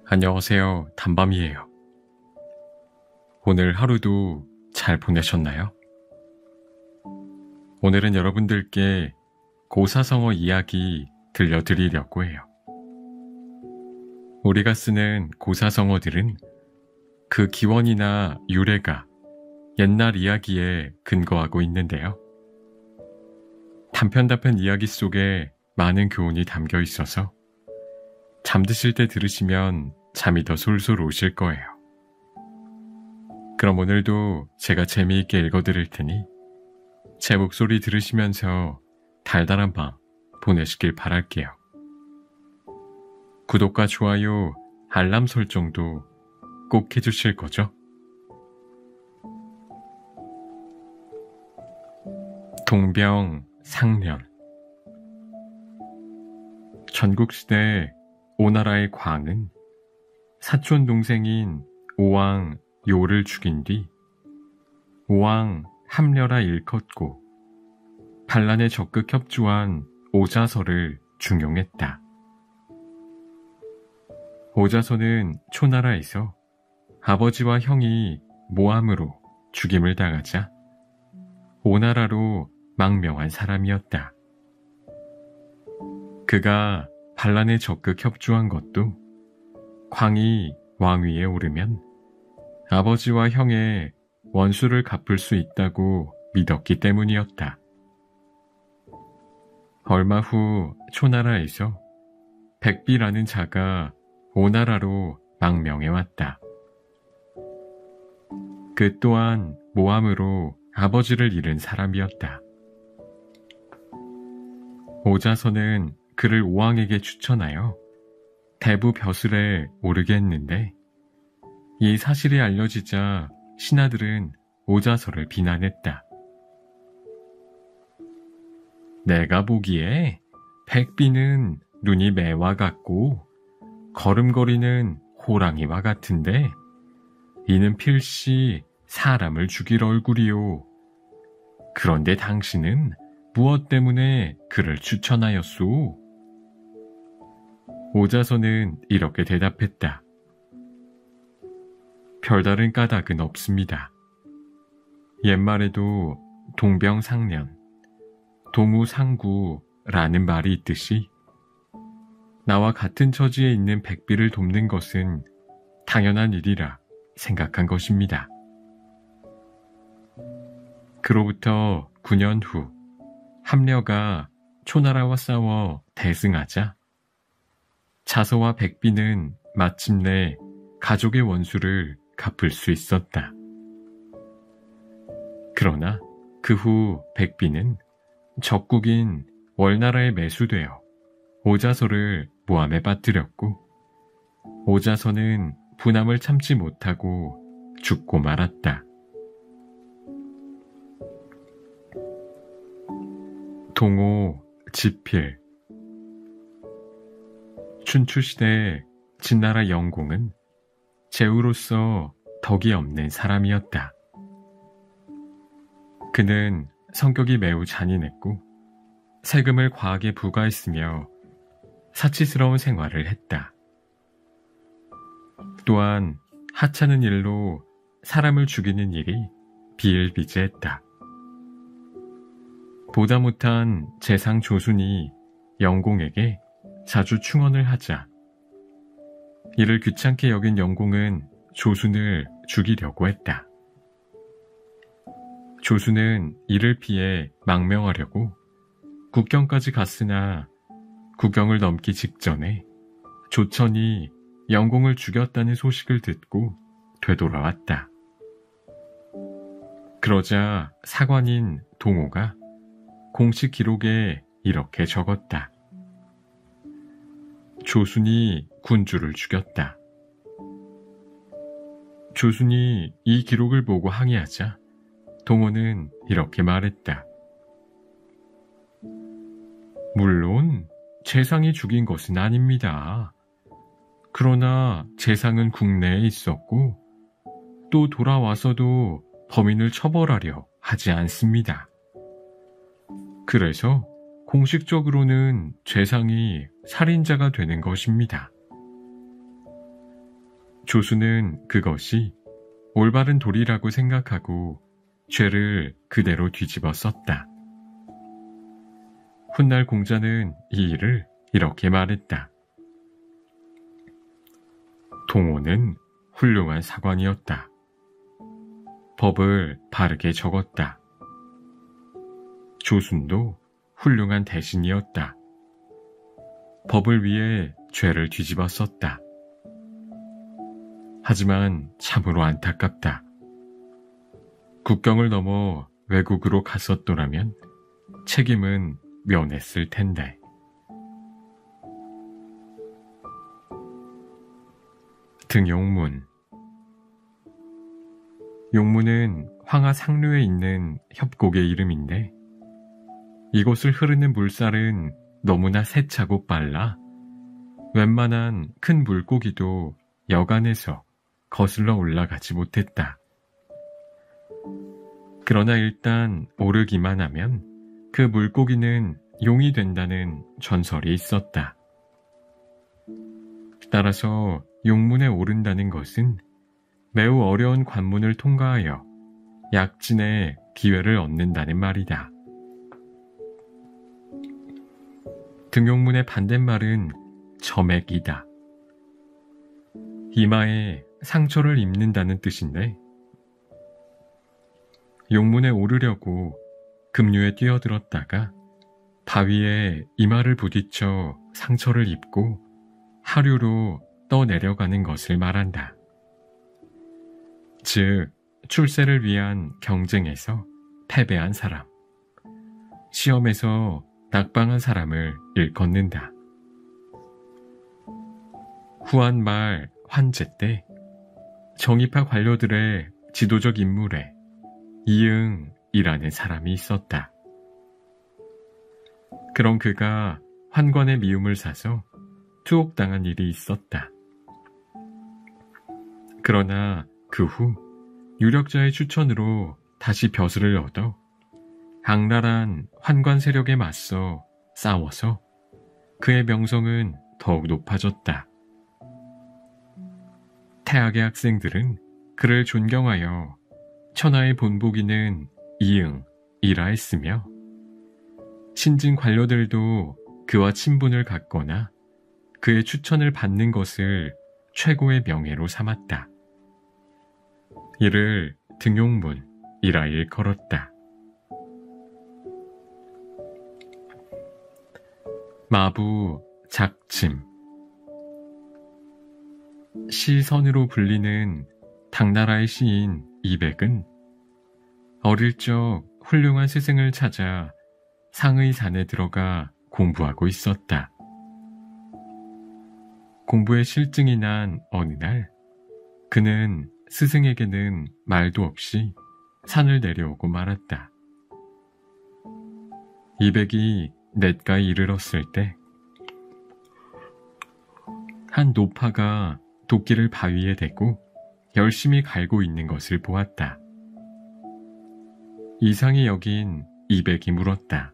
안녕하세요. 단밤이에요. 오늘 하루도 잘 보내셨나요? 오늘은 여러분들께 고사성어 이야기 들려드리려고 해요. 우리가 쓰는 고사성어들은 그 기원이나 유래가 옛날 이야기에 근거하고 있는데요. 단편단편 이야기 속에 많은 교훈이 담겨 있어서 잠드실 때 들으시면 잠이 더 솔솔 오실 거예요. 그럼 오늘도 제가 재미있게 읽어드릴 테니 제 목소리 들으시면서 달달한 밤 보내시길 바랄게요. 구독과 좋아요, 알람 설정도 꼭 해주실 거죠? 동병상련. 전국시대 오나라의 광은 사촌 동생인 오왕 요를 죽인 뒤 오왕 함려라 일컫고 반란에 적극 협조한 오자서를 중용했다. 오자서는 초나라에서 아버지와 형이 모함으로 죽임을 당하자 오나라로 망명한 사람이었다. 그가 반란에 적극 협조한 것도 광이 왕위에 오르면 아버지와 형의 원수를 갚을 수 있다고 믿었기 때문이었다. 얼마 후 초나라에서 백비라는 자가 오나라로 망명해왔다. 그 또한 모함으로 아버지를 잃은 사람이었다. 오자서는 그를 오왕에게 추천하여 대부 벼슬에 오르게 했는데 이 사실이 알려지자 신하들은 오자서를 비난했다. 내가 보기에 백비는 눈이 매와 같고 걸음걸이는 호랑이와 같은데 이는 필시 사람을 죽일 얼굴이요. 그런데 당신은 무엇 때문에 그를 추천하였소? 오자서는 이렇게 대답했다. 별다른 까닭은 없습니다. 옛말에도 동병상련, 동우상구라는 말이 있듯이 나와 같은 처지에 있는 백비를 돕는 것은 당연한 일이라 생각한 것입니다. 그로부터 9년 후 함려가 초나라와 싸워 대승하자 자서와 백비는 마침내 가족의 원수를 갚을 수 있었다. 그러나 그 후 백비는 적국인 월나라에 매수되어 오자서를 모함에 빠뜨렸고 오자서는 분함을 참지 못하고 죽고 말았다. 동호 지필. 춘추시대 진나라 영공은 제후로서 덕이 없는 사람이었다. 그는 성격이 매우 잔인했고 세금을 과하게 부과했으며 사치스러운 생활을 했다. 또한 하찮은 일로 사람을 죽이는 일이 비일비재했다. 보다 못한 재상 조순이 영공에게 자주 충언을 하자 이를 귀찮게 여긴 영공은 조순을 죽이려고 했다. 조순은 이를 피해 망명하려고 국경까지 갔으나 국경을 넘기 직전에 조천이 영공을 죽였다는 소식을 듣고 되돌아왔다. 그러자 사관인 동호가 공식 기록에 이렇게 적었다. 조순이 군주를 죽였다. 조순이 이 기록을 보고 항의하자 동호는 이렇게 말했다. 물론 재상이 죽인 것은 아닙니다. 그러나 재상은 국내에 있었고 또 돌아와서도 범인을 처벌하려 하지 않습니다. 그래서 공식적으로는 재상이 살인자가 되는 것입니다. 조수는 그것이 올바른 도리라고 생각하고 죄를 그대로 뒤집어 썼다. 훗날 공자는 이 일을 이렇게 말했다. 동호는 훌륭한 사관이었다. 법을 바르게 적었다. 조순도 훌륭한 대신이었다. 법을 위해 죄를 뒤집어 썼다. 하지만 참으로 안타깝다. 국경을 넘어 외국으로 갔었더라면 책임은 면했을 텐데. 등용문. 용문은 황하 상류에 있는 협곡의 이름인데 이곳을 흐르는 물살은 너무나 세차고 빨라 웬만한 큰 물고기도 여간에서 거슬러 올라가지 못했다. 그러나 일단 오르기만 하면 그 물고기는 용이 된다는 전설이 있었다. 따라서 용문에 오른다는 것은 매우 어려운 관문을 통과하여 약진의 기회를 얻는다는 말이다. 등용문의 반대말은 점액이다. 이마에 상처를 입는다는 뜻인데 용문에 오르려고 급류에 뛰어들었다가 바위에 이마를 부딪혀 상처를 입고 하류로 떠내려가는 것을 말한다. 즉, 출세를 위한 경쟁에서 패배한 사람, 시험에서 낙방한 사람을 일컫는다. 후한 말 환제 때 정입하 관료들의 지도적 인물에 이응이라는 사람이 있었다. 그런 그가 환관의 미움을 사서 투옥당한 일이 있었다. 그러나 그 후 유력자의 추천으로 다시 벼슬을 얻어 악랄한 환관 세력에 맞서 싸워서 그의 명성은 더욱 높아졌다. 태학의 학생들은 그를 존경하여 천하의 본보기는 이응이라 했으며 신진 관료들도 그와 친분을 갖거나 그의 추천을 받는 것을 최고의 명예로 삼았다. 이를 등용문이라 일컬었다. 마부 작침. 시선으로 불리는 당나라의 시인 이백은 어릴 적 훌륭한 스승을 찾아 상의산에 들어가 공부하고 있었다. 공부에 실증이 난 어느 날 그는 스승에게는 말도 없이 산을 내려오고 말았다. 이백이 냇가에 이르렀을 때 한 노파가 도끼를 바위에 대고 열심히 갈고 있는 것을 보았다. 이상히 여긴 이백이 물었다.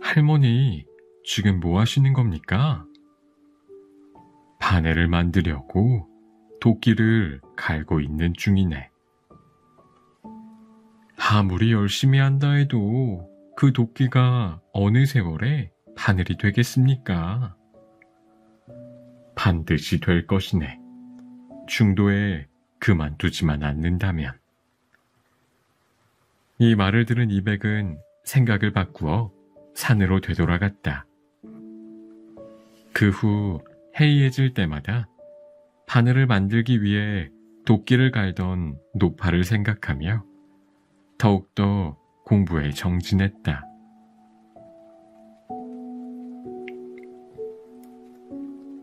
할머니, 지금 뭐 하시는 겁니까? 바네를 만들려고 도끼를 갈고 있는 중이네. 아무리 열심히 한다 해도 그 도끼가 어느 세월에 바늘이 되겠습니까? 반드시 될 것이네. 중도에 그만두지만 않는다면. 이 말을 들은 이백은 생각을 바꾸어 산으로 되돌아갔다. 그 후 해이해질 때마다 바늘을 만들기 위해 도끼를 갈던 노파를 생각하며 더욱더 공부에 정진했다.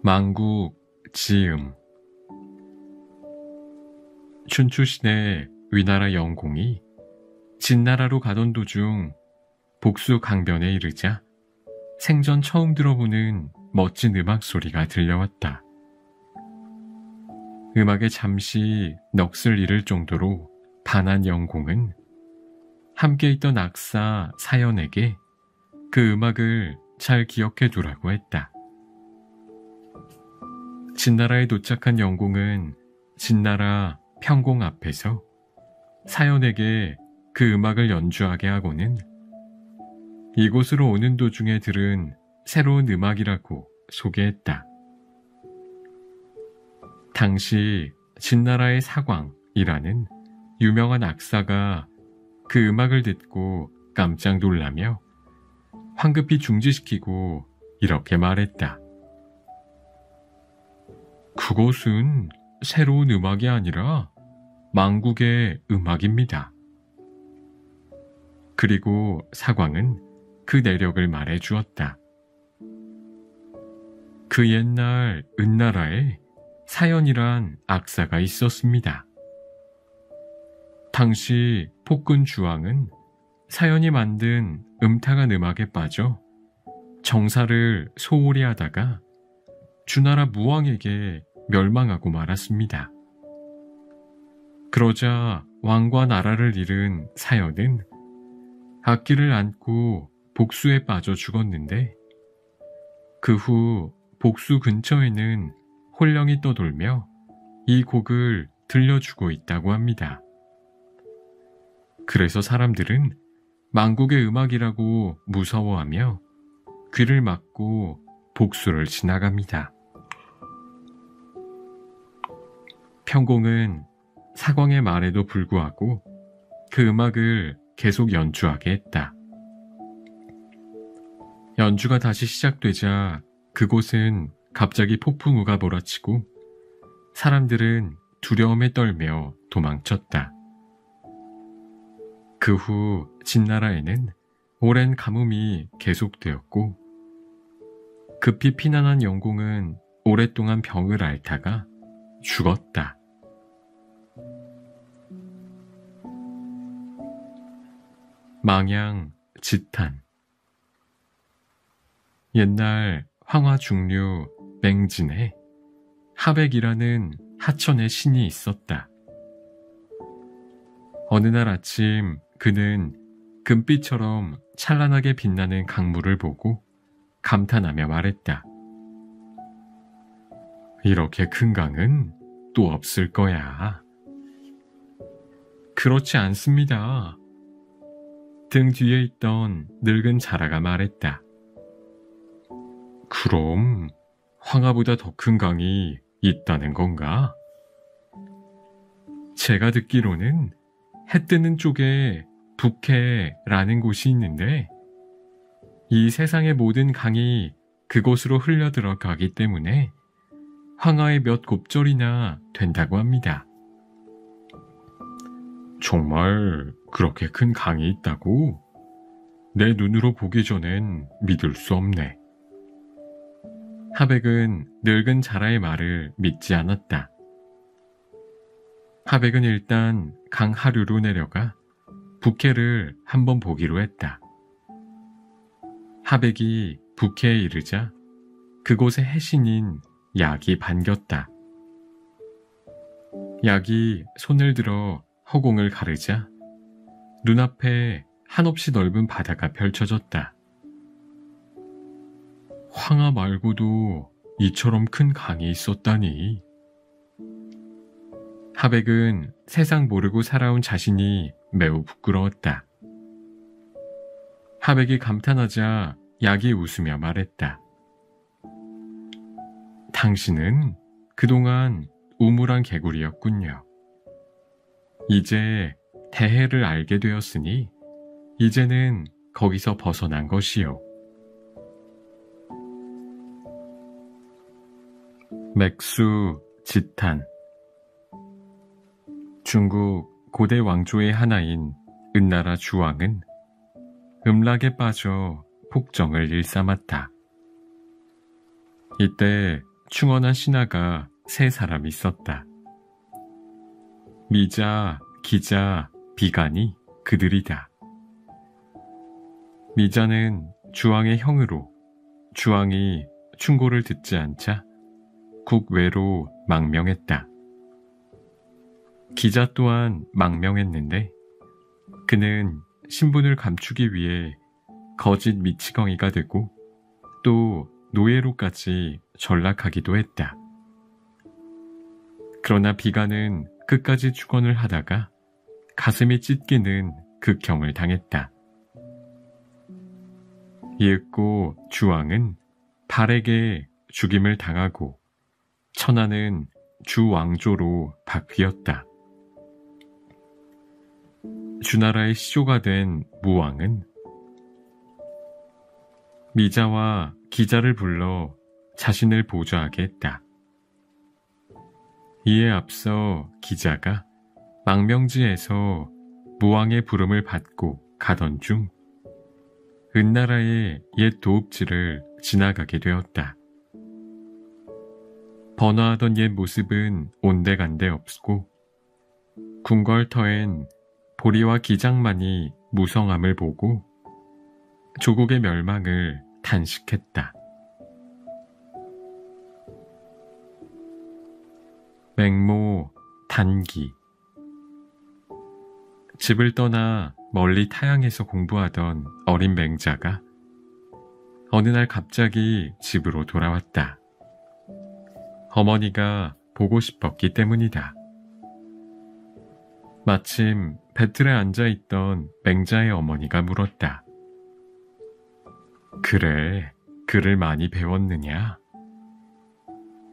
망국 지음. 춘추시대 위나라 영공이 진나라로 가던 도중 복수 강변에 이르자 생전 처음 들어보는 멋진 음악 소리가 들려왔다. 음악에 잠시 넋을 잃을 정도로 반한 영공은 함께 있던 악사 사연에게 그 음악을 잘 기억해 두라고 했다. 진나라에 도착한 영공은 진나라 평공 앞에서 사연에게 그 음악을 연주하게 하고는 이곳으로 오는 도중에 들은 새로운 음악이라고 소개했다. 당시 진나라의 사광이라는 유명한 악사가 그 음악을 듣고 깜짝 놀라며 황급히 중지시키고 이렇게 말했다. 그것은 새로운 음악이 아니라 망국의 음악입니다. 그리고 사광은 그 내력을 말해 주었다. 그 옛날 은나라에 사연이란 악사가 있었습니다. 당시 폭군 주왕은 사연이 만든 음탕한 음악에 빠져 정사를 소홀히 하다가 주나라 무왕에게 멸망하고 말았습니다. 그러자 왕과 나라를 잃은 사연은 악기를 안고 복수에 빠져 죽었는데 그 후 복수 근처에는 홀령이 떠돌며 이 곡을 들려주고 있다고 합니다. 그래서 사람들은 망국의 음악이라고 무서워하며 귀를 막고 복수를 지나갑니다. 평공은 사광의 말에도 불구하고 그 음악을 계속 연주하게 했다. 연주가 다시 시작되자 그곳은 갑자기 폭풍우가 몰아치고 사람들은 두려움에 떨며 도망쳤다. 그 후 진나라에는 오랜 가뭄이 계속되었고 급히 피난한 영공은 오랫동안 병을 앓다가 죽었다. 망양 지탄. 옛날 황화중류 맹진에 하백이라는 하천의 신이 있었다. 어느 날 아침 그는 금빛처럼 찬란하게 빛나는 강물을 보고 감탄하며 말했다. 이렇게 큰 강은 또 없을 거야. 그렇지 않습니다. 등 뒤에 있던 늙은 자라가 말했다. 그럼 황하보다 더 큰 강이 있다는 건가? 제가 듣기로는 해 뜨는 쪽에 북해라는 곳이 있는데 이 세상의 모든 강이 그곳으로 흘려 들어가기 때문에 황하의 몇 곱절이나 된다고 합니다. 정말 그렇게 큰 강이 있다고? 내 눈으로 보기 전엔 믿을 수 없네. 하백은 늙은 자라의 말을 믿지 않았다. 하백은 일단 강 하류로 내려가 북해를 한번 보기로 했다. 하백이 북해에 이르자 그곳의 해신인 약이 반겼다. 약이 손을 들어 허공을 가르자 눈앞에 한없이 넓은 바다가 펼쳐졌다. 황하 말고도 이처럼 큰 강이 있었다니. 하백은 세상 모르고 살아온 자신이 매우 부끄러웠다. 하백이 감탄하자 약이 웃으며 말했다. 당신은 그동안 우물한 개구리였군요. 이제 대해를 알게 되었으니 이제는 거기서 벗어난 것이요. 맥수 지탄. 중국 고대 왕조의 하나인 은나라 주왕은 음락에 빠져 폭정을 일삼았다. 이때 충원한 신하가 세 사람이 있었다. 미자, 기자, 비간이 그들이다. 미자는 주왕의 형으로 주왕이 충고를 듣지 않자 국외로 망명했다. 기자 또한 망명했는데 그는 신분을 감추기 위해 거짓 미치광이가 되고 또 노예로까지 전락하기도 했다. 그러나 비가는 끝까지 축원을 하다가 가슴이 찢기는 극형을 당했다. 이윽고 주왕은 발에게 죽임을 당하고 천하는 주왕조로 바뀌었다. 주나라의 시조가 된 무왕은 미자와 기자를 불러 자신을 보좌하게 했다. 이에 앞서 기자가 망명지에서 무왕의 부름을 받고 가던 중 은나라의 옛 도읍지를 지나가게 되었다. 번화하던 옛 모습은 온데간데 없고 궁궐터엔 보리와 기장만이 무성함을 보고 조국의 멸망을 탄식했다. 맹모 단기. 집을 떠나 멀리 타향에서 공부하던 어린 맹자가 어느 날 갑자기 집으로 돌아왔다. 어머니가 보고 싶었기 때문이다. 마침 배틀에 앉아있던 맹자의 어머니가 물었다. 그래, 글을 많이 배웠느냐?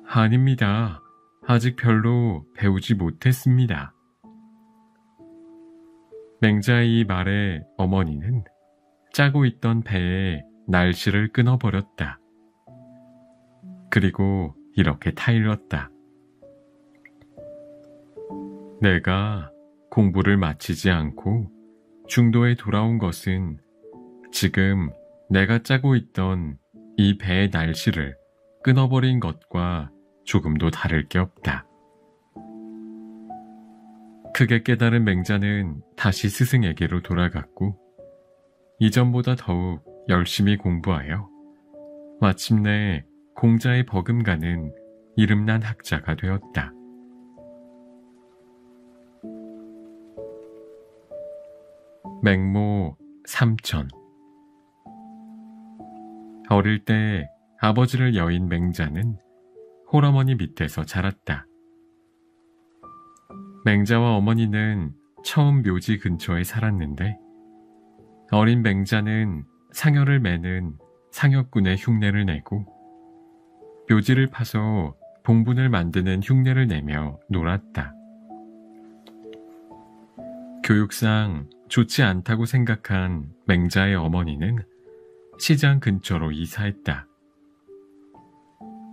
아닙니다. 아직 별로 배우지 못했습니다. 맹자의 이 말에 어머니는 짜고 있던 배에 날씨를 끊어버렸다. 그리고 이렇게 타일렀다. 내가 공부를 마치지 않고 중도에 돌아온 것은 지금 내가 짜고 있던 이 배의 날씨를 끊어버린 것과 조금도 다를 게 없다. 크게 깨달은 맹자는 다시 스승에게로 돌아갔고 이전보다 더욱 열심히 공부하여 마침내 공자의 버금가는 이름난 학자가 되었다. 맹모 삼천. 어릴 때 아버지를 여인 맹자는 홀어머니 밑에서 자랐다. 맹자와 어머니는 처음 묘지 근처에 살았는데 어린 맹자는 상여를 매는 상여꾼의 흉내를 내고 묘지를 파서 봉분을 만드는 흉내를 내며 놀았다. 교육상 좋지 않다고 생각한 맹자의 어머니는 시장 근처로 이사했다.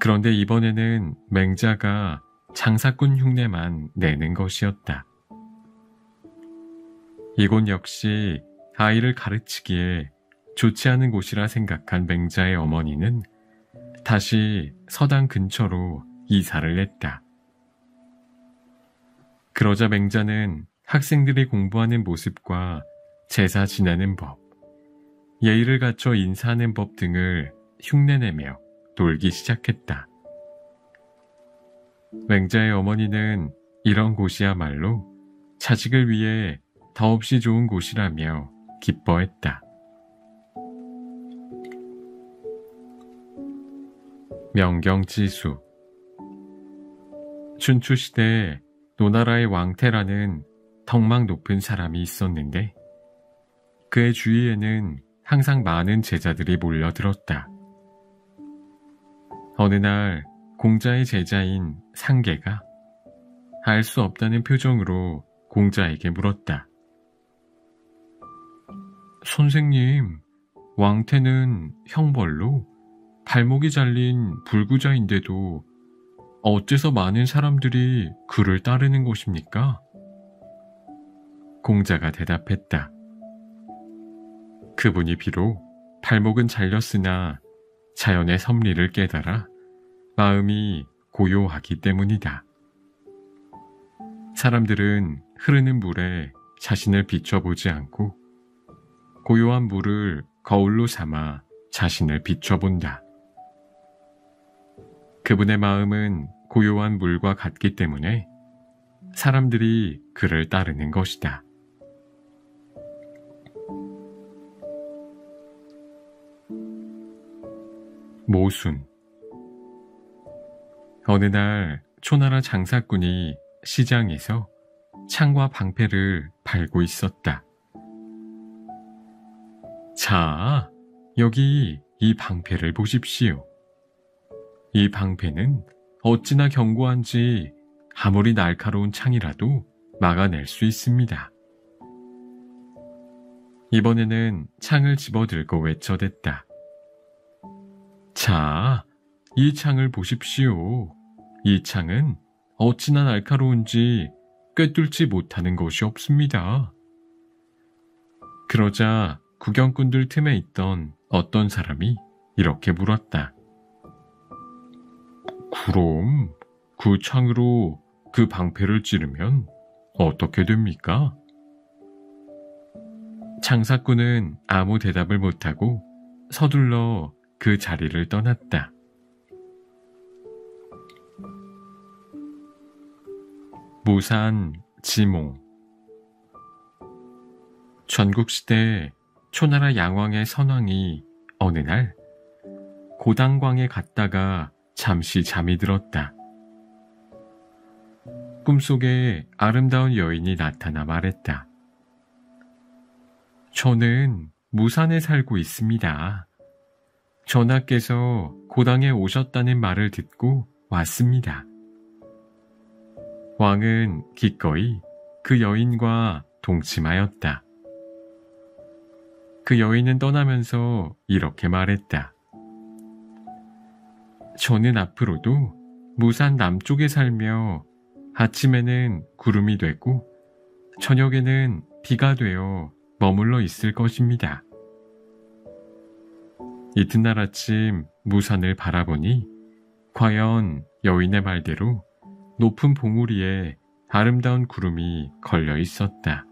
그런데 이번에는 맹자가 장사꾼 흉내만 내는 것이었다. 이곳 역시 아이를 가르치기에 좋지 않은 곳이라 생각한 맹자의 어머니는 다시 서당 근처로 이사를 했다. 그러자 맹자는 학생들이 공부하는 모습과 제사 지내는 법, 예의를 갖춰 인사하는 법 등을 흉내내며 놀기 시작했다. 맹자의 어머니는 이런 곳이야말로 자식을 위해 더없이 좋은 곳이라며 기뻐했다. 명경지수. 춘추시대에 노나라의 왕태라는 덕망 높은 사람이 있었는데 그의 주위에는 항상 많은 제자들이 몰려들었다. 어느 날 공자의 제자인 상계가 알 수 없다는 표정으로 공자에게 물었다. 선생님, 왕태는 형벌로 발목이 잘린 불구자인데도 어째서 많은 사람들이 그를 따르는 것입니까? 공자가 대답했다. 그분이 비록 발목은 잘렸으나 자연의 섭리를 깨달아 마음이 고요하기 때문이다. 사람들은 흐르는 물에 자신을 비춰보지 않고 고요한 물을 거울로 삼아 자신을 비춰본다. 그분의 마음은 고요한 물과 같기 때문에 사람들이 그를 따르는 것이다. 모순. 어느 날 초나라 장사꾼이 시장에서 창과 방패를 팔고 있었다. 자, 여기 이 방패를 보십시오. 이 방패는 어찌나 견고한지 아무리 날카로운 창이라도 막아낼 수 있습니다. 이번에는 창을 집어들고 외쳐댔다. 자, 이 창을 보십시오. 이 창은 어찌나 날카로운지 꿰뚫지 못하는 것이 없습니다. 그러자 구경꾼들 틈에 있던 어떤 사람이 이렇게 물었다. 그럼 그 창으로 그 방패를 찌르면 어떻게 됩니까? 장사꾼은 아무 대답을 못하고 서둘러 그 자리를 떠났다. 무산 지몽. 전국시대 초나라 양왕의 선왕이 어느 날 고당광에 갔다가 잠시 잠이 들었다. 꿈속에 아름다운 여인이 나타나 말했다. 저는 무산에 살고 있습니다. 전하께서 고당에 오셨다는 말을 듣고 왔습니다. 왕은 기꺼이 그 여인과 동침하였다. 그 여인은 떠나면서 이렇게 말했다. 저는 앞으로도 무산 남쪽에 살며 아침에는 구름이 되고 저녁에는 비가 되어 머물러 있을 것입니다. 이튿날 아침 무산을 바라보니 과연 여인의 말대로 높은 봉우리에 아름다운 구름이 걸려 있었다.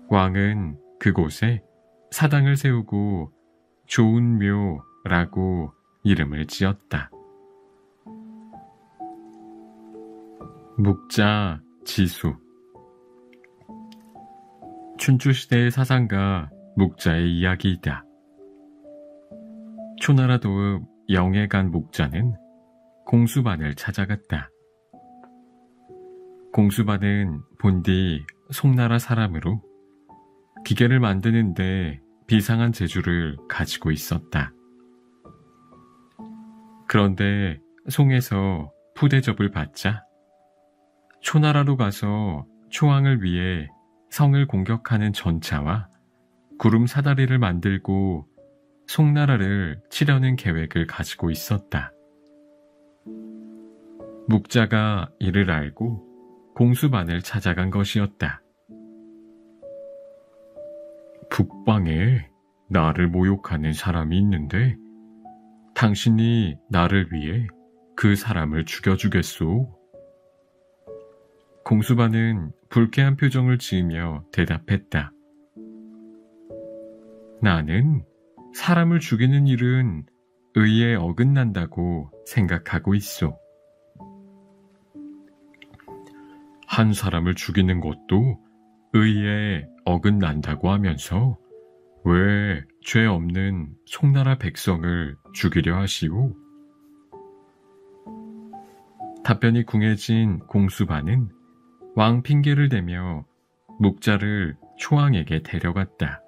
왕은 그곳에 사당을 세우고 조운묘라고 이름을 지었다. 묵자 지수. 춘추시대의 사상가 묵자의 이야기이다. 초나라 도읍 영해간 묵자는 공수반을 찾아갔다. 공수반은 본디 송나라 사람으로 기계를 만드는데 비상한 재주를 가지고 있었다. 그런데 송에서 푸대접을 받자 초나라로 가서 초왕을 위해 성을 공격하는 전차와 구름 사다리를 만들고 송나라를 치려는 계획을 가지고 있었다. 묵자가 이를 알고 공수반을 찾아간 것이었다. 북방에 나를 모욕하는 사람이 있는데 당신이 나를 위해 그 사람을 죽여주겠소? 공수반은 불쾌한 표정을 지으며 대답했다. 나는 사람을 죽이는 일은 의에 어긋난다고 생각하고 있소. 한 사람을 죽이는 것도 의에 어긋난다고 하면서 왜 죄 없는 송나라 백성을 죽이려 하시오? 답변이 궁해진 공수반은 왕 핑계를 대며 묵자를 초왕에게 데려갔다.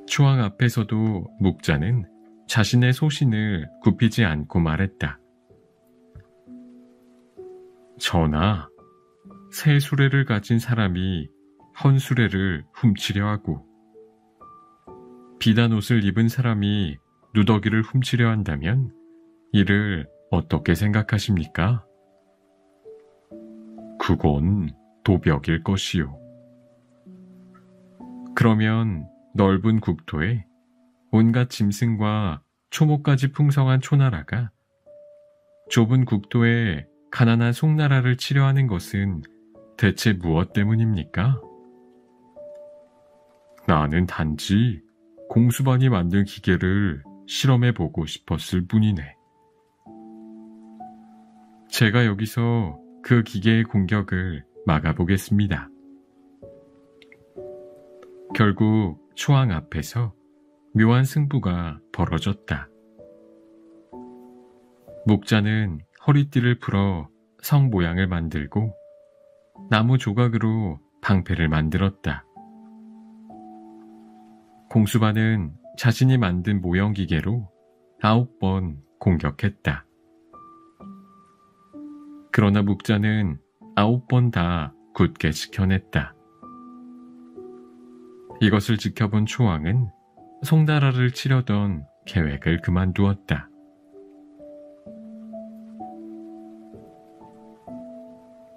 초왕 앞에서도 묵자는 자신의 소신을 굽히지 않고 말했다. 전하, 새 수레를 가진 사람이 헌 수레를 훔치려 하고 비단 옷을 입은 사람이 누더기를 훔치려 한다면 이를 어떻게 생각하십니까? 그건 도벽일 것이요. 그러면 넓은 국토에 온갖 짐승과 초목까지 풍성한 초나라가 좁은 국토에 가난한 송나라를 치려하는 것은 대체 무엇 때문입니까? 나는 단지 공수반이 만든 기계를 실험해보고 싶었을 뿐이네. 제가 여기서 그 기계의 공격을 막아보겠습니다. 결국 초왕 앞에서 묘한 승부가 벌어졌다. 목자는 허리띠를 풀어 성 모양을 만들고 나무 조각으로 방패를 만들었다. 공수반은 자신이 만든 모형기계로 9번 공격했다. 그러나 목자는 9번 다 굳게 지켜냈다. 이것을 지켜본 초왕은 송나라를 치려던 계획을 그만두었다.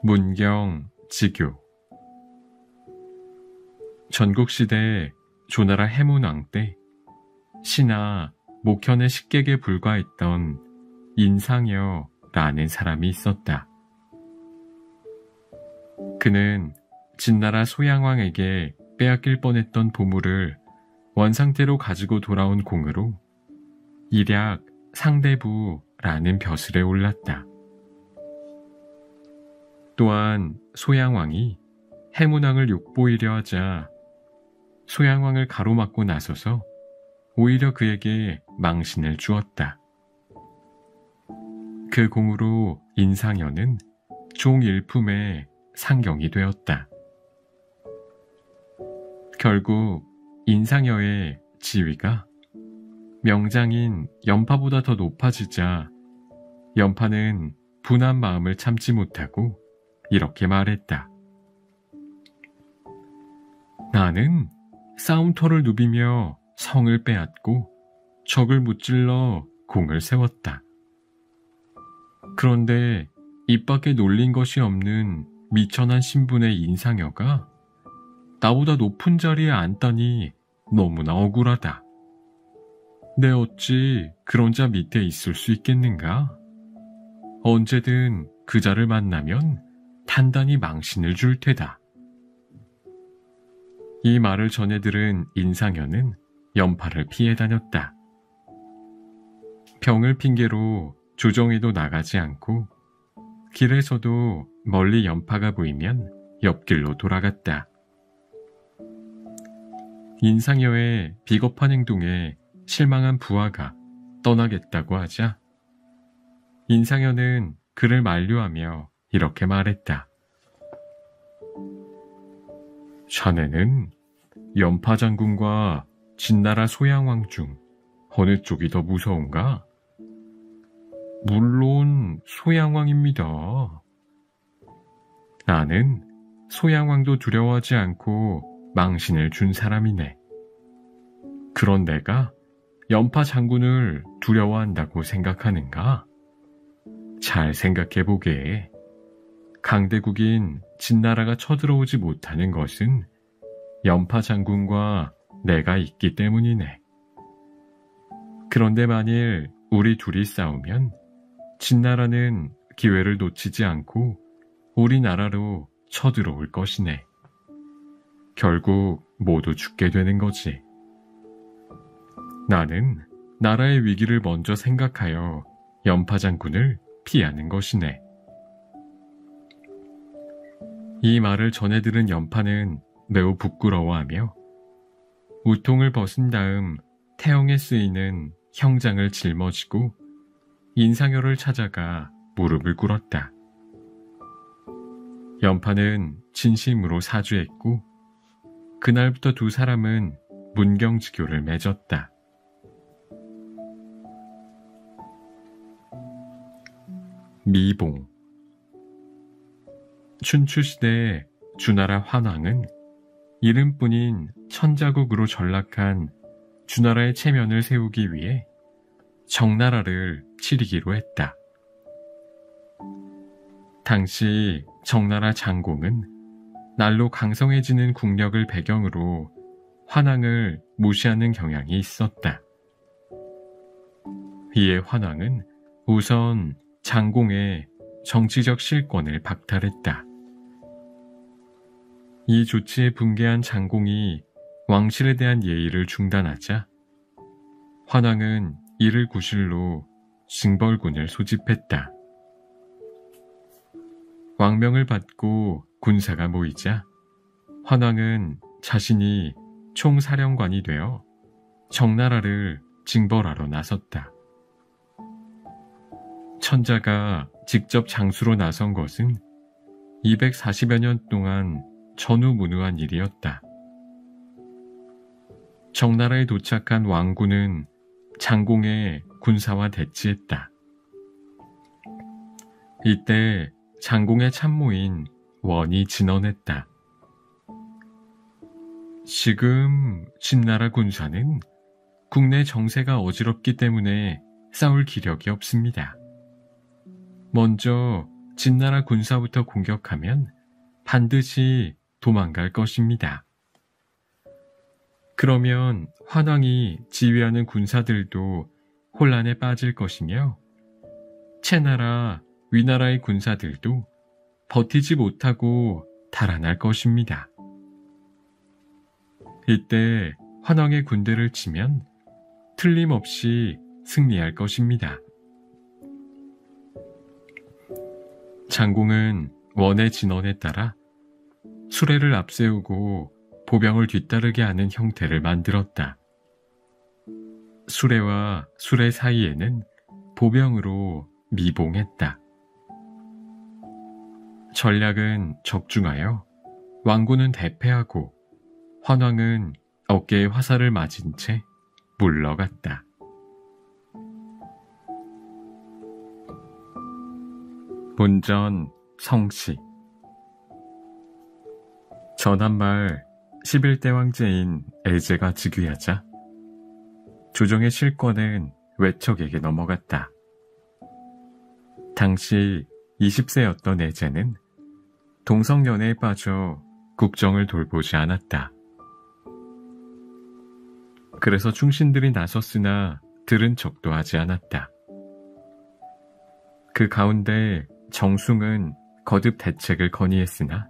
문경 지교. 전국시대 조나라 해문왕 때 신하 목현의 식객에 불과했던 인상여라는 사람이 있었다. 그는 진나라 소양왕에게 빼앗길 뻔했던 보물을 원상태로 가지고 돌아온 공으로 일약 상대부라는 벼슬에 올랐다. 또한 소양왕이 해문왕을 욕보이려 하자 소양왕을 가로막고 나서서 오히려 그에게 망신을 주었다. 그 공으로 인상여는 종일품의 상경이 되었다. 결국 인상여의 지위가 명장인 연파보다 더 높아지자 연파는 분한 마음을 참지 못하고 이렇게 말했다. 나는 싸움터를 누비며 성을 빼앗고 적을 무찔러 공을 세웠다. 그런데 입 밖에 놀린 것이 없는 미천한 신분의 인상여가 나보다 높은 자리에 앉다니 너무나 억울하다. 내 어찌 그런 자 밑에 있을 수 있겠는가? 언제든 그 자를 만나면 단단히 망신을 줄 테다. 이 말을 전해 들은 인상여는 연파를 피해 다녔다. 병을 핑계로 조정에도 나가지 않고 길에서도 멀리 연파가 보이면 옆길로 돌아갔다. 인상여의 비겁한 행동에 실망한 부하가 떠나겠다고 하자 인상여는 그를 만류하며 이렇게 말했다. 자네는 연파 장군과 진나라 소양왕 중 어느 쪽이 더 무서운가? 물론 소양왕입니다. 나는 소양왕도 두려워하지 않고 망신을 준 사람이네. 그런 내가 연파 장군을 두려워한다고 생각하는가? 잘 생각해보게. 강대국인 진나라가 쳐들어오지 못하는 것은 연파 장군과 내가 있기 때문이네. 그런데 만일 우리 둘이 싸우면 진나라는 기회를 놓치지 않고 우리나라로 쳐들어올 것이네. 결국 모두 죽게 되는 거지. 나는 나라의 위기를 먼저 생각하여 연파 장군을 피하는 것이네. 이 말을 전해 들은 연파는 매우 부끄러워하며 우통을 벗은 다음 태형에 쓰이는 형장을 짊어지고 인상여를 찾아가 무릎을 꿇었다. 연파는 진심으로 사죄했고 그날부터 두 사람은 문경지교를 맺었다. 미봉. 춘추시대 주나라 환왕은 이름뿐인 천자국으로 전락한 주나라의 체면을 세우기 위해 정나라를 치리기로 했다. 당시 정나라 장공은 날로 강성해지는 국력을 배경으로 환왕을 무시하는 경향이 있었다. 이에 환왕은 우선 장공의 정치적 실권을 박탈했다. 이 조치에 분개한 장공이 왕실에 대한 예의를 중단하자 환왕은 이를 구실로 징벌군을 소집했다. 왕명을 받고 군사가 모이자 환왕은 자신이 총사령관이 되어 정나라를 징벌하러 나섰다. 천자가 직접 장수로 나선 것은 240여 년 동안 전우무누한 일이었다. 정나라에 도착한 왕군은 장공의 군사와 대치했다. 이때 장공의 참모인 원이 진언했다. 지금 진나라 군사는 국내 정세가 어지럽기 때문에 싸울 기력이 없습니다. 먼저 진나라 군사부터 공격하면 반드시 도망갈 것입니다. 그러면 환왕이 지휘하는 군사들도 혼란에 빠질 것이며 채나라, 위나라의 군사들도 버티지 못하고 달아날 것입니다. 이때 환왕의 군대를 치면 틀림없이 승리할 것입니다. 장공은 원의 진언에 따라 수레를 앞세우고 보병을 뒤따르게 하는 형태를 만들었다. 수레와 수레 사이에는 보병으로 미봉했다. 전략은 적중하여 왕군은 대패하고 환왕은 어깨에 화살을 맞은 채 물러갔다. 본전 성시. 전한말 11대 황제인 애제가 즉위하자 조정의 실권은 외척에게 넘어갔다. 당시 20세였던 애제는 동성연애에 빠져 국정을 돌보지 않았다. 그래서 충신들이 나섰으나 들은 척도 하지 않았다. 그 가운데 정숭은 거듭 대책을 건의했으나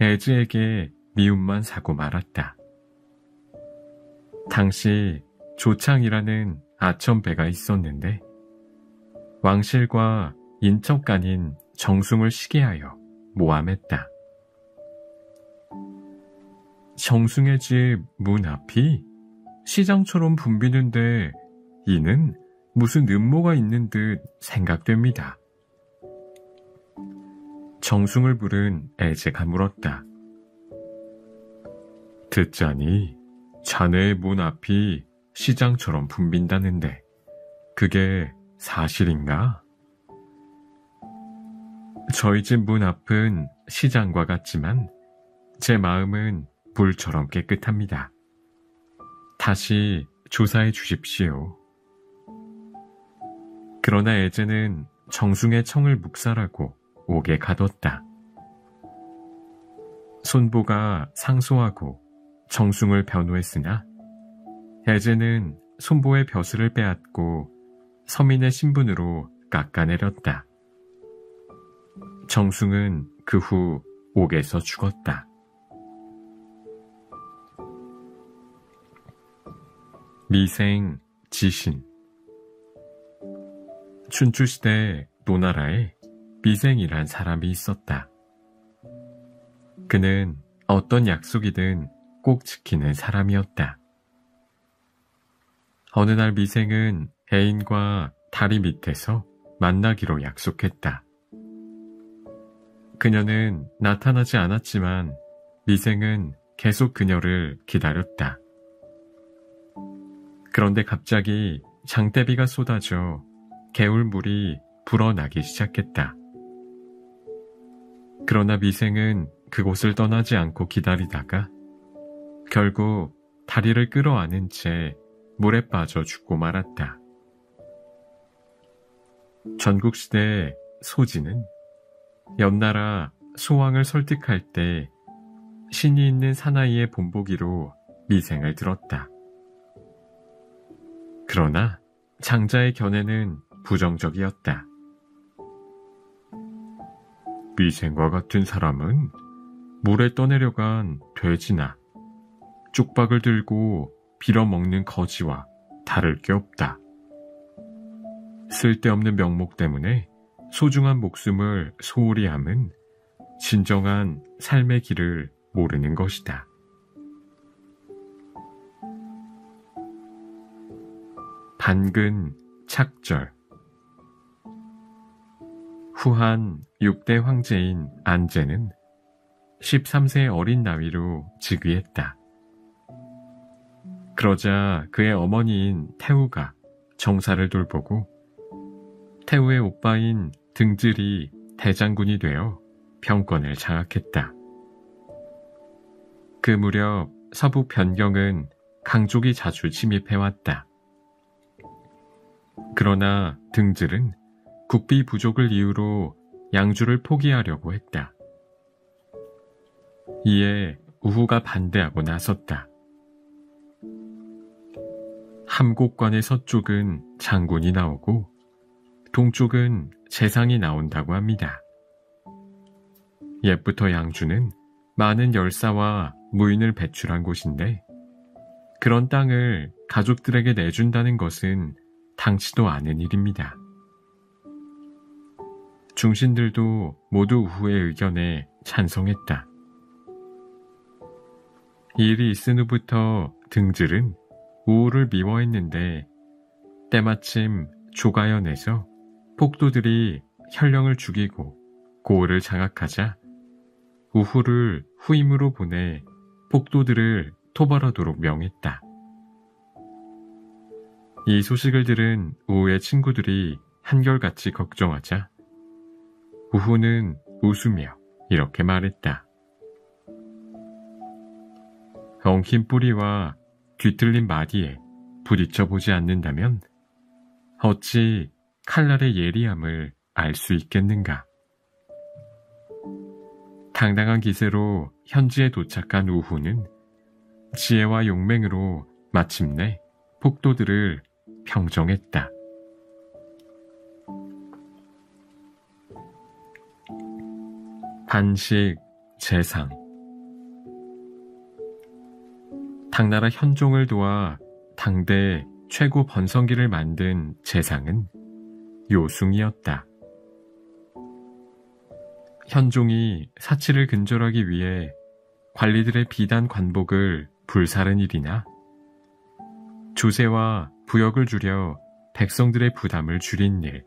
애지에게 미움만 사고 말았다. 당시 조창이라는 아첨배가 있었는데 왕실과 인척간인 정숭을 시기하여 모함했다. 정숭의 집 문 앞이 시장처럼 붐비는데 이는 무슨 음모가 있는 듯 생각됩니다. 정숭을 부른 애제가 물었다. 듣자니 자네의 문 앞이 시장처럼 붐빈다는데 그게 사실인가? 저희 집 문 앞은 시장과 같지만 제 마음은 불처럼 깨끗합니다. 다시 조사해 주십시오. 그러나 애제는 정숭의 청을 묵살하고 옥에 가뒀다. 손보가 상소하고 정숭을 변호했으나 애제는 손보의 벼슬을 빼앗고 서민의 신분으로 깎아내렸다. 정숭은 그 후 옥에서 죽었다. 미생, 지신. 춘추시대 노나라에 미생이란 사람이 있었다. 그는 어떤 약속이든 꼭 지키는 사람이었다. 어느 날 미생은 애인과 다리 밑에서 만나기로 약속했다. 그녀는 나타나지 않았지만 미생은 계속 그녀를 기다렸다. 그런데 갑자기 장대비가 쏟아져 개울물이 불어나기 시작했다. 그러나 미생은 그곳을 떠나지 않고 기다리다가 결국 다리를 끌어안은 채 물에 빠져 죽고 말았다. 전국시대 소진은 옆나라 소왕을 설득할 때 신이 있는 사나이의 본보기로 미생을 들었다. 그러나 장자의 견해는 부정적이었다. 미생과 같은 사람은 물에 떠내려간 돼지나 쪽박을 들고 빌어먹는 거지와 다를 게 없다. 쓸데없는 명목 때문에 소중한 목숨을 소홀히 함은 진정한 삶의 길을 모르는 것이다. 반근 착절. 후한 6대 황제인 안제는 13세의 어린 나이로 즉위했다. 그러자 그의 어머니인 태우가 정사를 돌보고 태우의 오빠인 등질이 대장군이 되어 병권을 장악했다. 그 무렵 서부 변경은 강족이 자주 침입해왔다. 그러나 등질은 국비 부족을 이유로 양주를 포기하려고 했다. 이에 우후가 반대하고 나섰다. 함곡관의 서쪽은 장군이 나오고 동쪽은 재상이 나온다고 합니다. 옛부터 양주는 많은 열사와 무인을 배출한 곳인데 그런 땅을 가족들에게 내준다는 것은 당치도 않은 일입니다. 중신들도 모두 우후의 의견에 찬성했다. 이 일이 있은 후부터 등질은 우후를 미워했는데 때마침 조가연에서 폭도들이 현령을 죽이고 고을을 장악하자 우후를 후임으로 보내 폭도들을 토벌하도록 명했다. 이 소식을 들은 우후의 친구들이 한결같이 걱정하자 우후는 웃으며 이렇게 말했다. 엉킨 뿌리와 뒤틀린 마디에 부딪혀보지 않는다면 어찌 칼날의 예리함을 알 수 있겠는가. 당당한 기세로 현지에 도착한 우후는 지혜와 용맹으로 마침내 폭도들을 평정했다. 반식 재상. 당나라 현종을 도와 당대 최고 번성기를 만든 재상은 요숭이었다. 현종이 사치를 근절하기 위해 관리들의 비단 관복을 불사른 일이나 조세와 부역을 줄여 백성들의 부담을 줄인 일,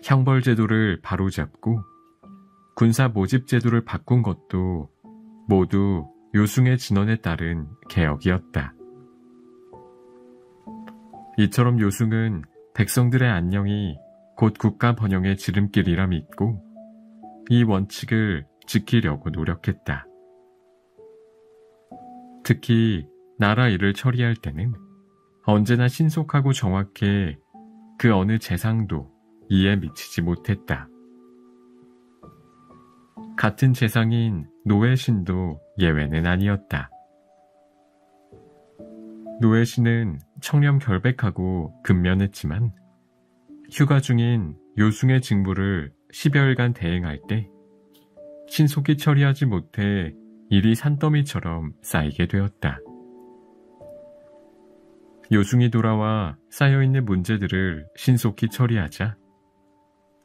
형벌제도를 바로잡고 군사 모집제도를 바꾼 것도 모두 요숭의 진언에 따른 개혁이었다. 이처럼 요숭은 백성들의 안녕이 곧 국가 번영의 지름길이라 믿고 이 원칙을 지키려고 노력했다. 특히 나라 일을 처리할 때는 언제나 신속하고 정확해 그 어느 재상도 이에 미치지 못했다. 같은 재상인 노예신도 예외는 아니었다. 노예신은 청렴 결백하고 근면했지만 휴가 중인 요숭의 직무를 10여일간 대행할 때 신속히 처리하지 못해 일이 산더미처럼 쌓이게 되었다. 요숭이 돌아와 쌓여있는 문제들을 신속히 처리하자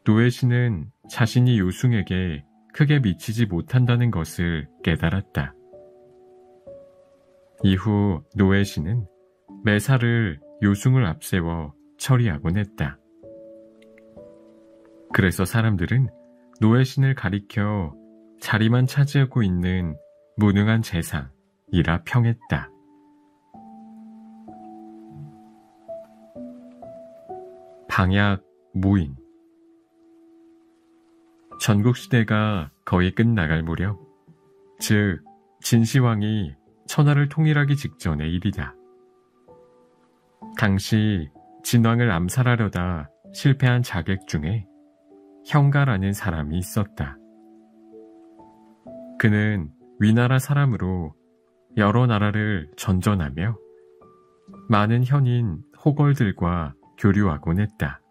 노예신은 자신이 요숭에게 크게 미치지 못한다는 것을 깨달았다. 이후 노예신은 매사를 요숭을 앞세워 처리하곤 했다. 그래서 사람들은 노예신을 가리켜 자리만 차지하고 있는 무능한 재상이라 평했다. 방약 무인. 전국시대가 거의 끝나갈 무렵, 즉 진시황이 천하를 통일하기 직전의 일이다. 당시 진왕을 암살하려다 실패한 자객 중에 형가라는 사람이 있었다. 그는 위나라 사람으로 여러 나라를 전전하며 많은 현인 호걸들과 교류하곤 했다.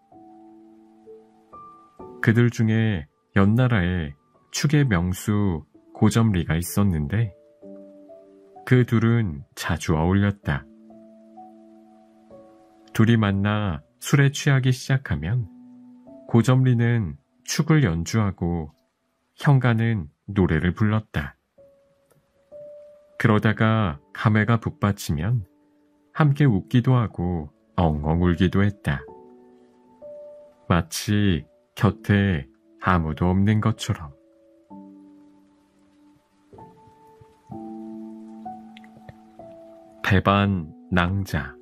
그들 중에 연나라에 축의 명수 고점리가 있었는데 그 둘은 자주 어울렸다. 둘이 만나 술에 취하기 시작하면 고점리는 축을 연주하고 형가는 노래를 불렀다. 그러다가 감회가 북받치면 함께 웃기도 하고 엉엉 울기도 했다. 마치 곁에 아무도 없는 것처럼. 배반 낭자.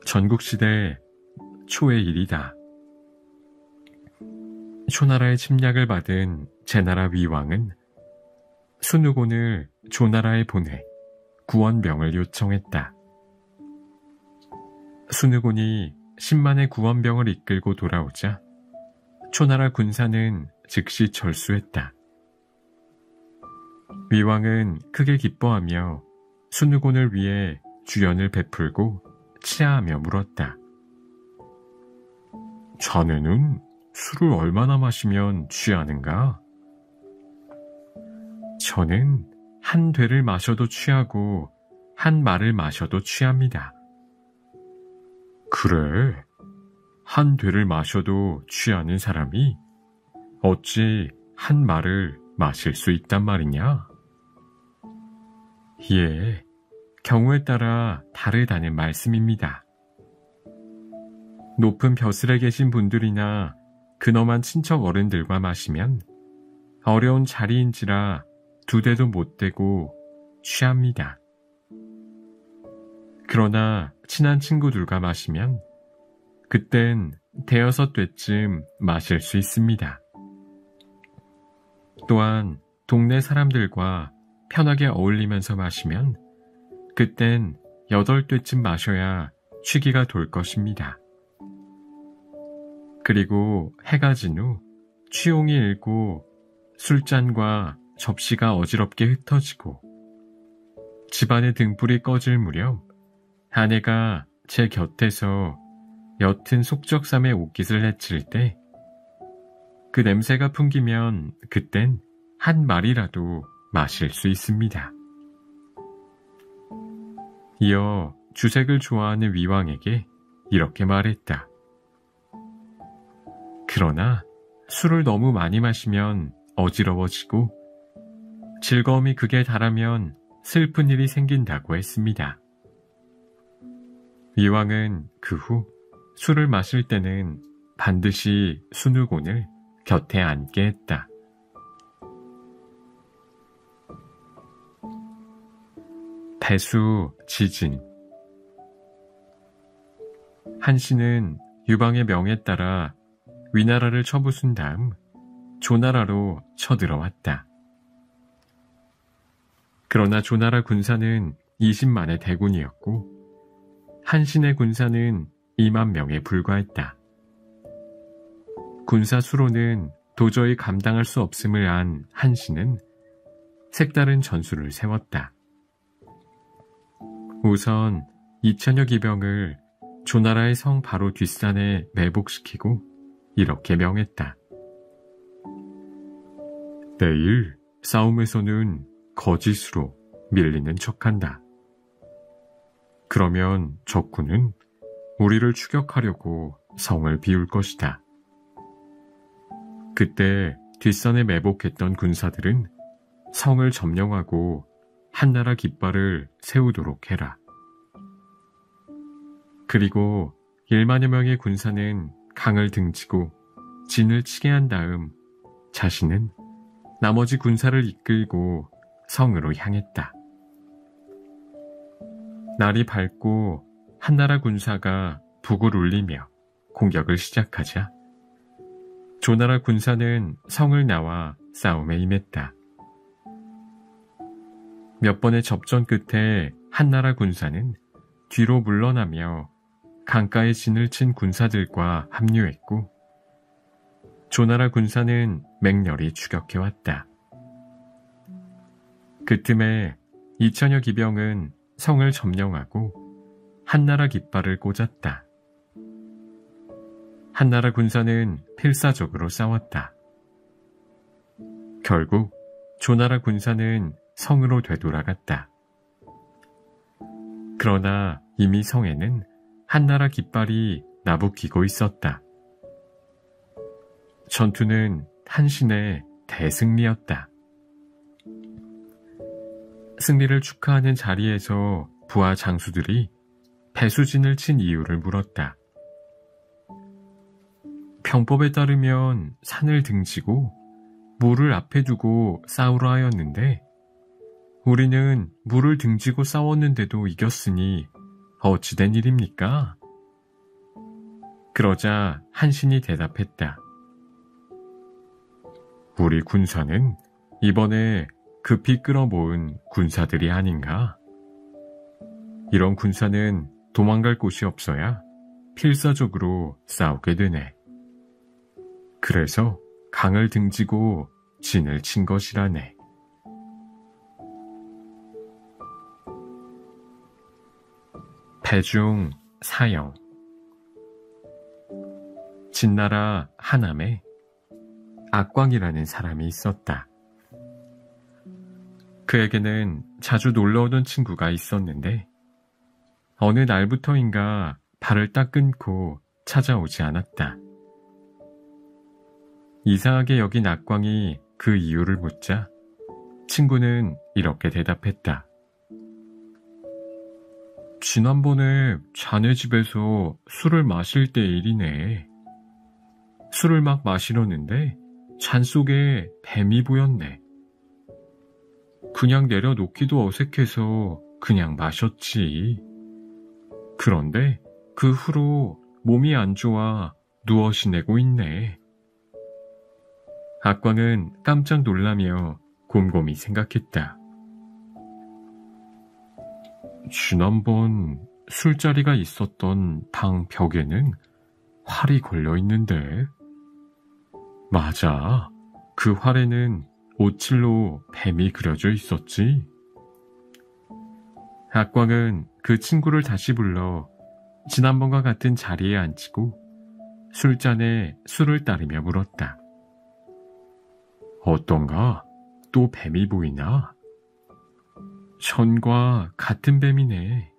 전국시대 초의 일이다. 초나라의 침략을 받은 제나라 위왕은 순우곤을 조나라에 보내 구원병을 요청했다. 순우곤이 10만의 구원병을 이끌고 돌아오자 초나라 군사는 즉시 절수했다. 위왕은 크게 기뻐하며 순우곤을 위해 주연을 베풀고 치하하며 물었다. 자네는 술을 얼마나 마시면 취하는가? 저는 한 되를 마셔도 취하고 한 말을 마셔도 취합니다. 그래, 한 되를 마셔도 취하는 사람이 어찌 한 말을 마실 수 있단 말이냐? 예, 경우에 따라 다르다는 말씀입니다. 높은 벼슬에 계신 분들이나 근엄한 친척 어른들과 마시면 어려운 자리인지라 2대도 못 되고 취합니다. 그러나 친한 친구들과 마시면 그땐 5-6대쯤 마실 수 있습니다. 또한 동네 사람들과 편하게 어울리면서 마시면 그땐 8대쯤 마셔야 취기가 돌 것입니다. 그리고 해가 진 후 취용이 일고 술잔과 접시가 어지럽게 흩어지고 집안의 등불이 꺼질 무렵 아내가 제 곁에서 옅은 속적삼의 옷깃을 해칠 때 그 냄새가 풍기면 그땐 한 말이라도 마실 수 있습니다. 이어 주색을 좋아하는 위왕에게 이렇게 말했다. 그러나 술을 너무 많이 마시면 어지러워지고 즐거움이 극에 달하면 슬픈 일이 생긴다고 했습니다. 위왕은 그 후 술을 마실 때는 반드시 순우곤을 곁에 앉게 했다. 배수 지진. 한씨는 유방의 명에 따라 위나라를 쳐부순 다음 조나라로 쳐들어왔다. 그러나 조나라 군사는 20만의 대군이었고 한신의 군사는 2만 명에 불과했다. 군사 수로는 도저히 감당할 수 없음을 안 한신은 색다른 전술을 세웠다. 우선 2천여 기병을 조나라의 성 바로 뒷산에 매복시키고 이렇게 명했다. 내일 싸움에서는 거짓으로 밀리는 척한다. 그러면 적군은 우리를 추격하려고 성을 비울 것이다. 그때 뒷산에 매복했던 군사들은 성을 점령하고 한나라 깃발을 세우도록 해라. 그리고 1만여 명의 군사는 강을 등지고 진을 치게 한 다음 자신은 나머지 군사를 이끌고 성으로 향했다. 날이 밝고 한나라 군사가 북을 울리며 공격을 시작하자 조나라 군사는 성을 나와 싸움에 임했다. 몇 번의 접전 끝에 한나라 군사는 뒤로 물러나며 강가에 진을 친 군사들과 합류했고 조나라 군사는 맹렬히 추격해왔다. 그 틈에 2천여 기병은 성을 점령하고 한나라 깃발을 꽂았다. 한나라 군사는 필사적으로 싸웠다. 결국 조나라 군사는 성으로 되돌아갔다. 그러나 이미 성에는 한나라 깃발이 나부끼고 있었다. 전투는 한신의 대승리였다. 승리를 축하하는 자리에서 부하 장수들이 배수진을 친 이유를 물었다. 병법에 따르면 산을 등지고 물을 앞에 두고 싸우라 하였는데 우리는 물을 등지고 싸웠는데도 이겼으니 어찌된 일입니까? 그러자 한신이 대답했다. 우리 군사는 이번에 급히 끌어모은 군사들이 아닌가? 이런 군사는 도망갈 곳이 없어야 필사적으로 싸우게 되네. 그래서 강을 등지고 진을 친 것이라네. 배중 사형. 진나라 하남에 악광이라는 사람이 있었다. 그에게는 자주 놀러오던 친구가 있었는데 어느 날부터인가 발을 딱 끊고 찾아오지 않았다. 이상하게 여긴 악광이 그 이유를 묻자 친구는 이렇게 대답했다. 지난번에 자네 집에서 술을 마실 때 일이네. 술을 막 마시려는데 잔 속에 뱀이 보였네. 그냥 내려놓기도 어색해서 그냥 마셨지. 그런데 그 후로 몸이 안 좋아 누워 지내고 있네. 악광은 깜짝 놀라며 곰곰이 생각했다. 지난번 술자리가 있었던 방 벽에는 활이 걸려 있는데. 맞아. 그 활에는 오칠로 뱀이 그려져 있었지. 악광은 그 친구를 다시 불러 지난번과 같은 자리에 앉히고 술잔에 술을 따르며 물었다. 어떤가? 또 뱀이 보이나? 전과 같은 뱀이네.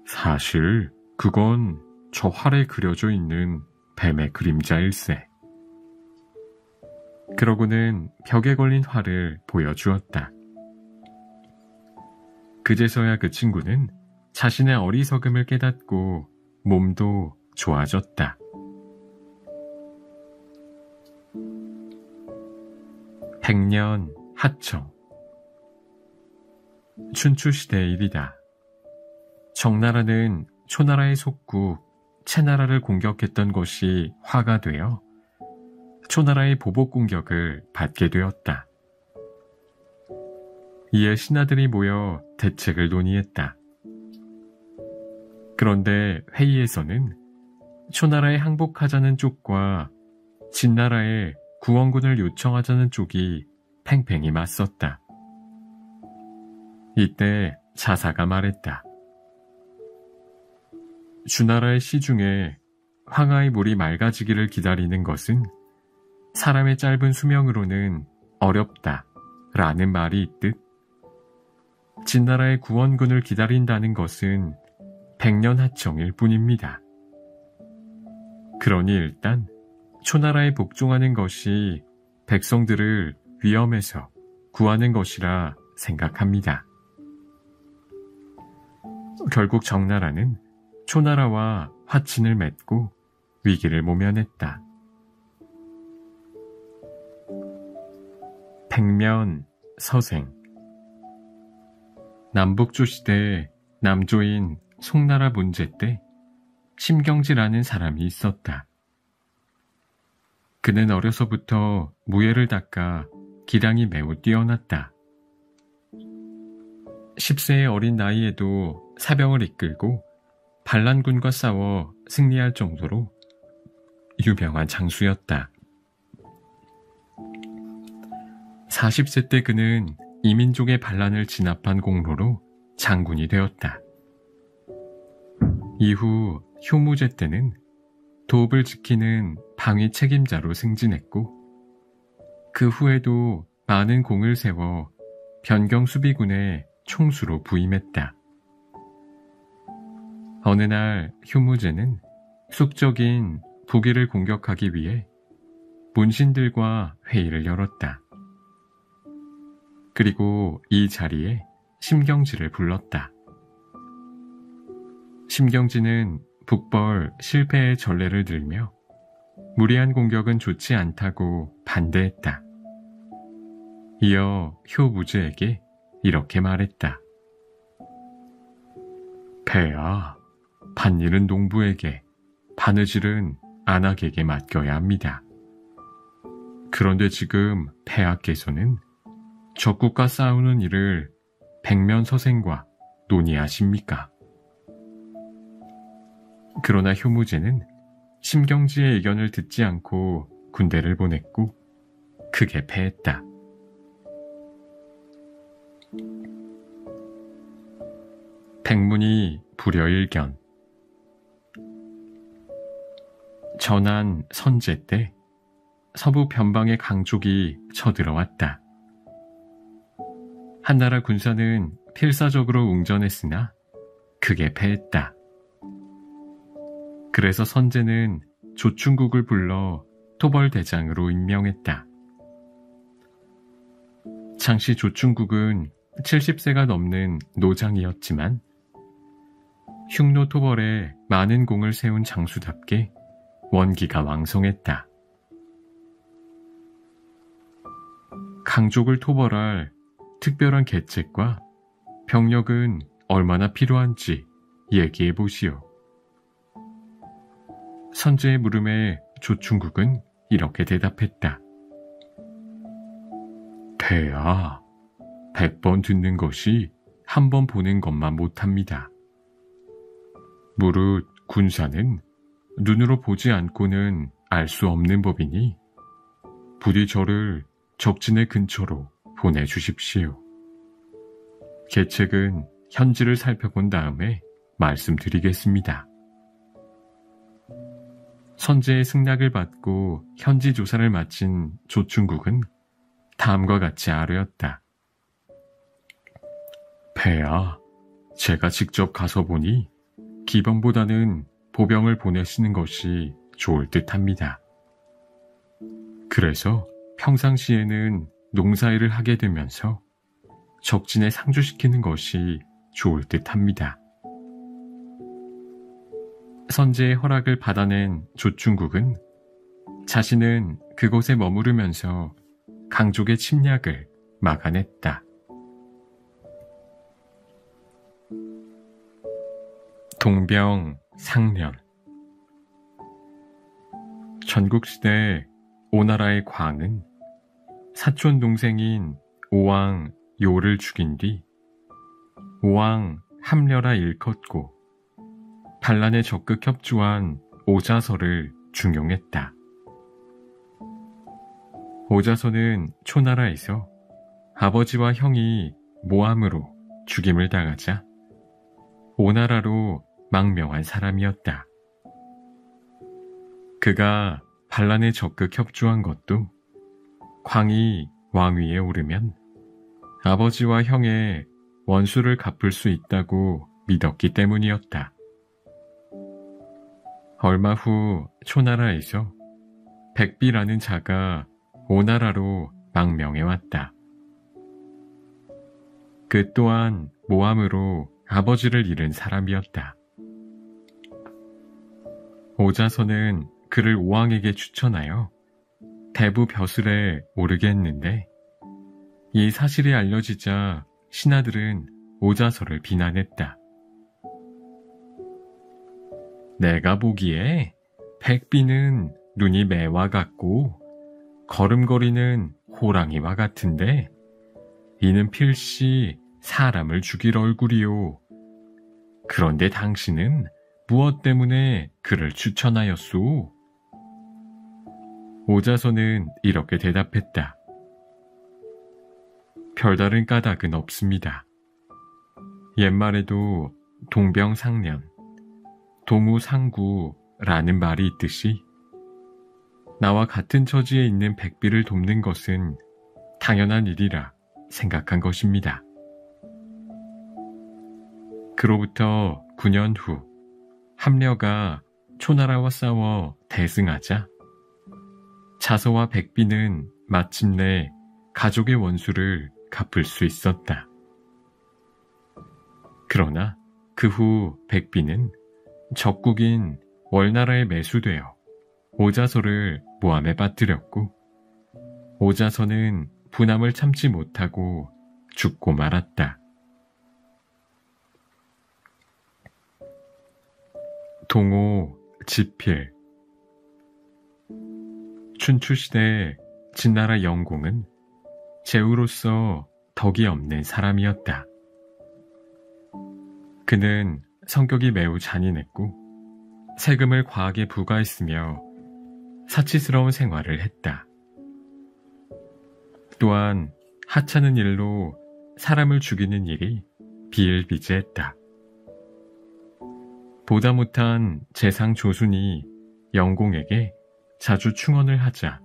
사실 그건 저 활에 그려져 있는 뱀의 그림자일세. 그러고는 벽에 걸린 활을 보여주었다. 그제서야 그 친구는 자신의 어리석음을 깨닫고 몸도 좋아졌다. 백년 하청. 춘추시대의 일이다. 정나라는 초나라의 속국 채나라를 공격했던 것이 화가 되어 초나라의 보복 공격을 받게 되었다. 이에 신하들이 모여 대책을 논의했다. 그런데 회의에서는 초나라에 항복하자는 쪽과 진나라에 구원군을 요청하자는 쪽이 팽팽히 맞섰다. 이때 자사가 말했다. 주나라의 시 중에 황하의 물이 맑아지기를 기다리는 것은 사람의 짧은 수명으로는 어렵다 라는 말이 있듯 진나라의 구원군을 기다린다는 것은 백년 하청일 뿐입니다. 그러니 일단 초나라에 복종하는 것이 백성들을 위험에서 구하는 것이라 생각합니다. 결국 정나라는 초나라와 화친을 맺고 위기를 모면했다. 백면 서생. 남북조 시대 남조인 송나라 문제 때 심경지라는 사람이 있었다. 그는 어려서부터 무예를 닦아 기량이 매우 뛰어났다. 10세의 어린 나이에도 사병을 이끌고 반란군과 싸워 승리할 정도로 유명한 장수였다. 40세 때 그는 이민족의 반란을 진압한 공로로 장군이 되었다. 이후 효무제 때는 도읍을 지키는 방위 책임자로 승진했고 그 후에도 많은 공을 세워 변경수비군의 총수로 부임했다. 어느 날 효무제는 숙적인 북위를 공격하기 위해 문신들과 회의를 열었다. 그리고 이 자리에 심경지를 불렀다. 심경지는 북벌 실패의 전례를 들며 무리한 공격은 좋지 않다고 반대했다. 이어 효무즈에게 이렇게 말했다. 폐하, 밭일은 농부에게, 바느질은 안악에게 맡겨야 합니다. 그런데 지금 폐하께서는 적국과 싸우는 일을 백면서생과 논의하십니까? 그러나 효무제는 심경지의 의견을 듣지 않고 군대를 보냈고 크게 패했다. 백문이 불여일견. 전한 선제 때 서부 변방의 강족이 쳐들어왔다. 한나라 군사는 필사적으로 웅전했으나 크게 패했다. 그래서 선제는 조충국을 불러 토벌대장으로 임명했다. 당시 조충국은 70세가 넘는 노장이었지만 흉노 토벌에 많은 공을 세운 장수답게 원기가 왕성했다. 강족을 토벌할 특별한 계책과 병력은 얼마나 필요한지 얘기해 보시오. 선제의 물음에 조충국은 이렇게 대답했다. 폐하, 100번 듣는 것이 한 번 보는 것만 못합니다. 무릇 군사는 눈으로 보지 않고는 알 수 없는 법이니 부디 저를 적진의 근처로 보내주십시오. 계책은 현지를 살펴본 다음에 말씀드리겠습니다. 선제의 승낙을 받고 현지 조사를 마친 조충국은 다음과 같이 아뢰었다. 폐하, 제가 직접 가서 보니 기병보다는 보병을 보내시는 것이 좋을 듯합니다. 그래서 평상시에는 농사일을 하게 되면서 적진에 상주시키는 것이 좋을 듯합니다. 선제의 허락을 받아낸 조충국은 자신은 그곳에 머무르면서 강족의 침략을 막아냈다. 동병 상련. 전국시대 오나라의 광은 사촌 동생인 오왕 요를 죽인 뒤 오왕 함려라 일컫고 반란에 적극 협조한 오자서를 중용했다. 오자서는 초나라에서 아버지와 형이 모함으로 죽임을 당하자 오나라로 망명한 사람이었다. 그가 반란에 적극 협조한 것도 광이 왕위에 오르면 아버지와 형의 원수를 갚을 수 있다고 믿었기 때문이었다. 얼마 후 초나라에서 백비라는 자가 오나라로 망명해왔다. 그 또한 모함으로 아버지를 잃은 사람이었다. 오자서는 그를 오왕에게 추천하여 대부 벼슬에 오르게 했는데 이 사실이 알려지자 신하들은 오자서를 비난했다. 내가 보기에 백비는 눈이 매와 같고 걸음걸이는 호랑이와 같은데 이는 필시 사람을 죽일 얼굴이요. 그런데 당신은 무엇 때문에 그를 추천하였소? 오자서는 이렇게 대답했다. 별다른 까닭은 없습니다. 옛말에도 동병상련, 동우상구라는 말이 있듯이 나와 같은 처지에 있는 백비를 돕는 것은 당연한 일이라 생각한 것입니다. 그로부터 9년 후 함려가 초나라와 싸워 대승하자 자서와 백비는 마침내 가족의 원수를 갚을 수 있었다. 그러나 그 후 백비는 적국인 월나라에 매수되어 오자서를 모함에 빠뜨렸고 오자서는 분함을 참지 못하고 죽고 말았다. 동호 지필. 춘추시대 진나라 영공은 제후로서 덕이 없는 사람이었다. 그는 성격이 매우 잔인했고 세금을 과하게 부과했으며 사치스러운 생활을 했다. 또한 하찮은 일로 사람을 죽이는 일이 비일비재했다. 보다 못한 재상 조순이 영공에게 자주 충언을 하자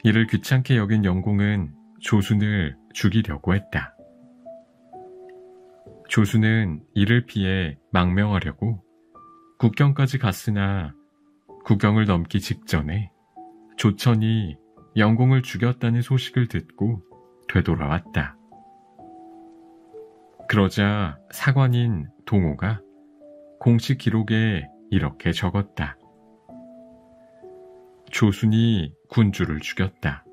이를 귀찮게 여긴 영공은 조순을 죽이려고 했다. 조순은 이를 피해 망명하려고 국경까지 갔으나 국경을 넘기 직전에 조천이 영공을 죽였다는 소식을 듣고 되돌아왔다. 그러자 사관인 동호가 공식 기록에 이렇게 적었다. 조순이 군주를 죽였다.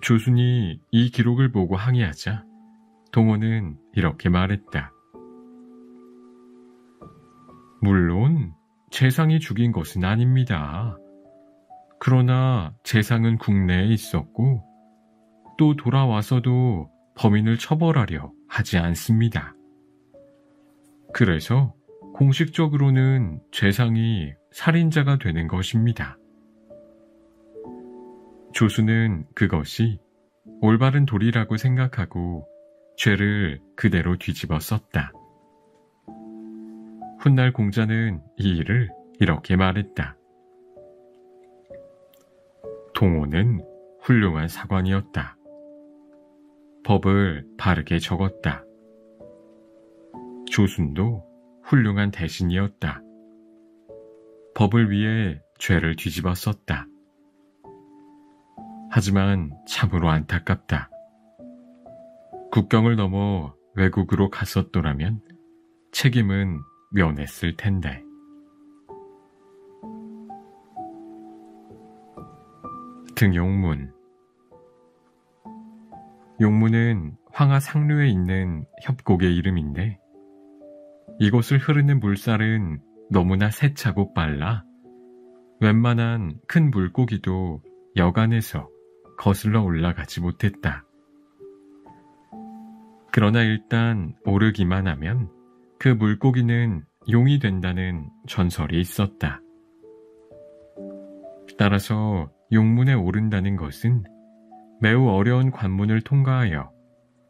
조순이 이 기록을 보고 항의하자 동호는 이렇게 말했다. 물론 재상이 죽인 것은 아닙니다. 그러나 재상은 국내에 있었고 또 돌아와서도 범인을 처벌하려 하지 않습니다. 그래서 공식적으로는 재상이 살인자가 되는 것입니다. 조수는 그것이 올바른 도리라고 생각하고 죄를 그대로 뒤집어 썼다. 훗날 공자는 이 일을 이렇게 말했다. 동호는 훌륭한 사관이었다. 법을 바르게 적었다. 조순도 훌륭한 대신이었다. 법을 위해 죄를 뒤집어 썼다. 하지만 참으로 안타깝다. 국경을 넘어 외국으로 갔었더라면 책임은 면했을 텐데. 등용문. 용문은 황하 상류에 있는 협곡의 이름인데 이곳을 흐르는 물살은 너무나 세차고 빨라 웬만한 큰 물고기도 여간에서 거슬러 올라가지 못했다. 그러나 일단 오르기만 하면 그 물고기는 용이 된다는 전설이 있었다. 따라서 용문에 오른다는 것은 매우 어려운 관문을 통과하여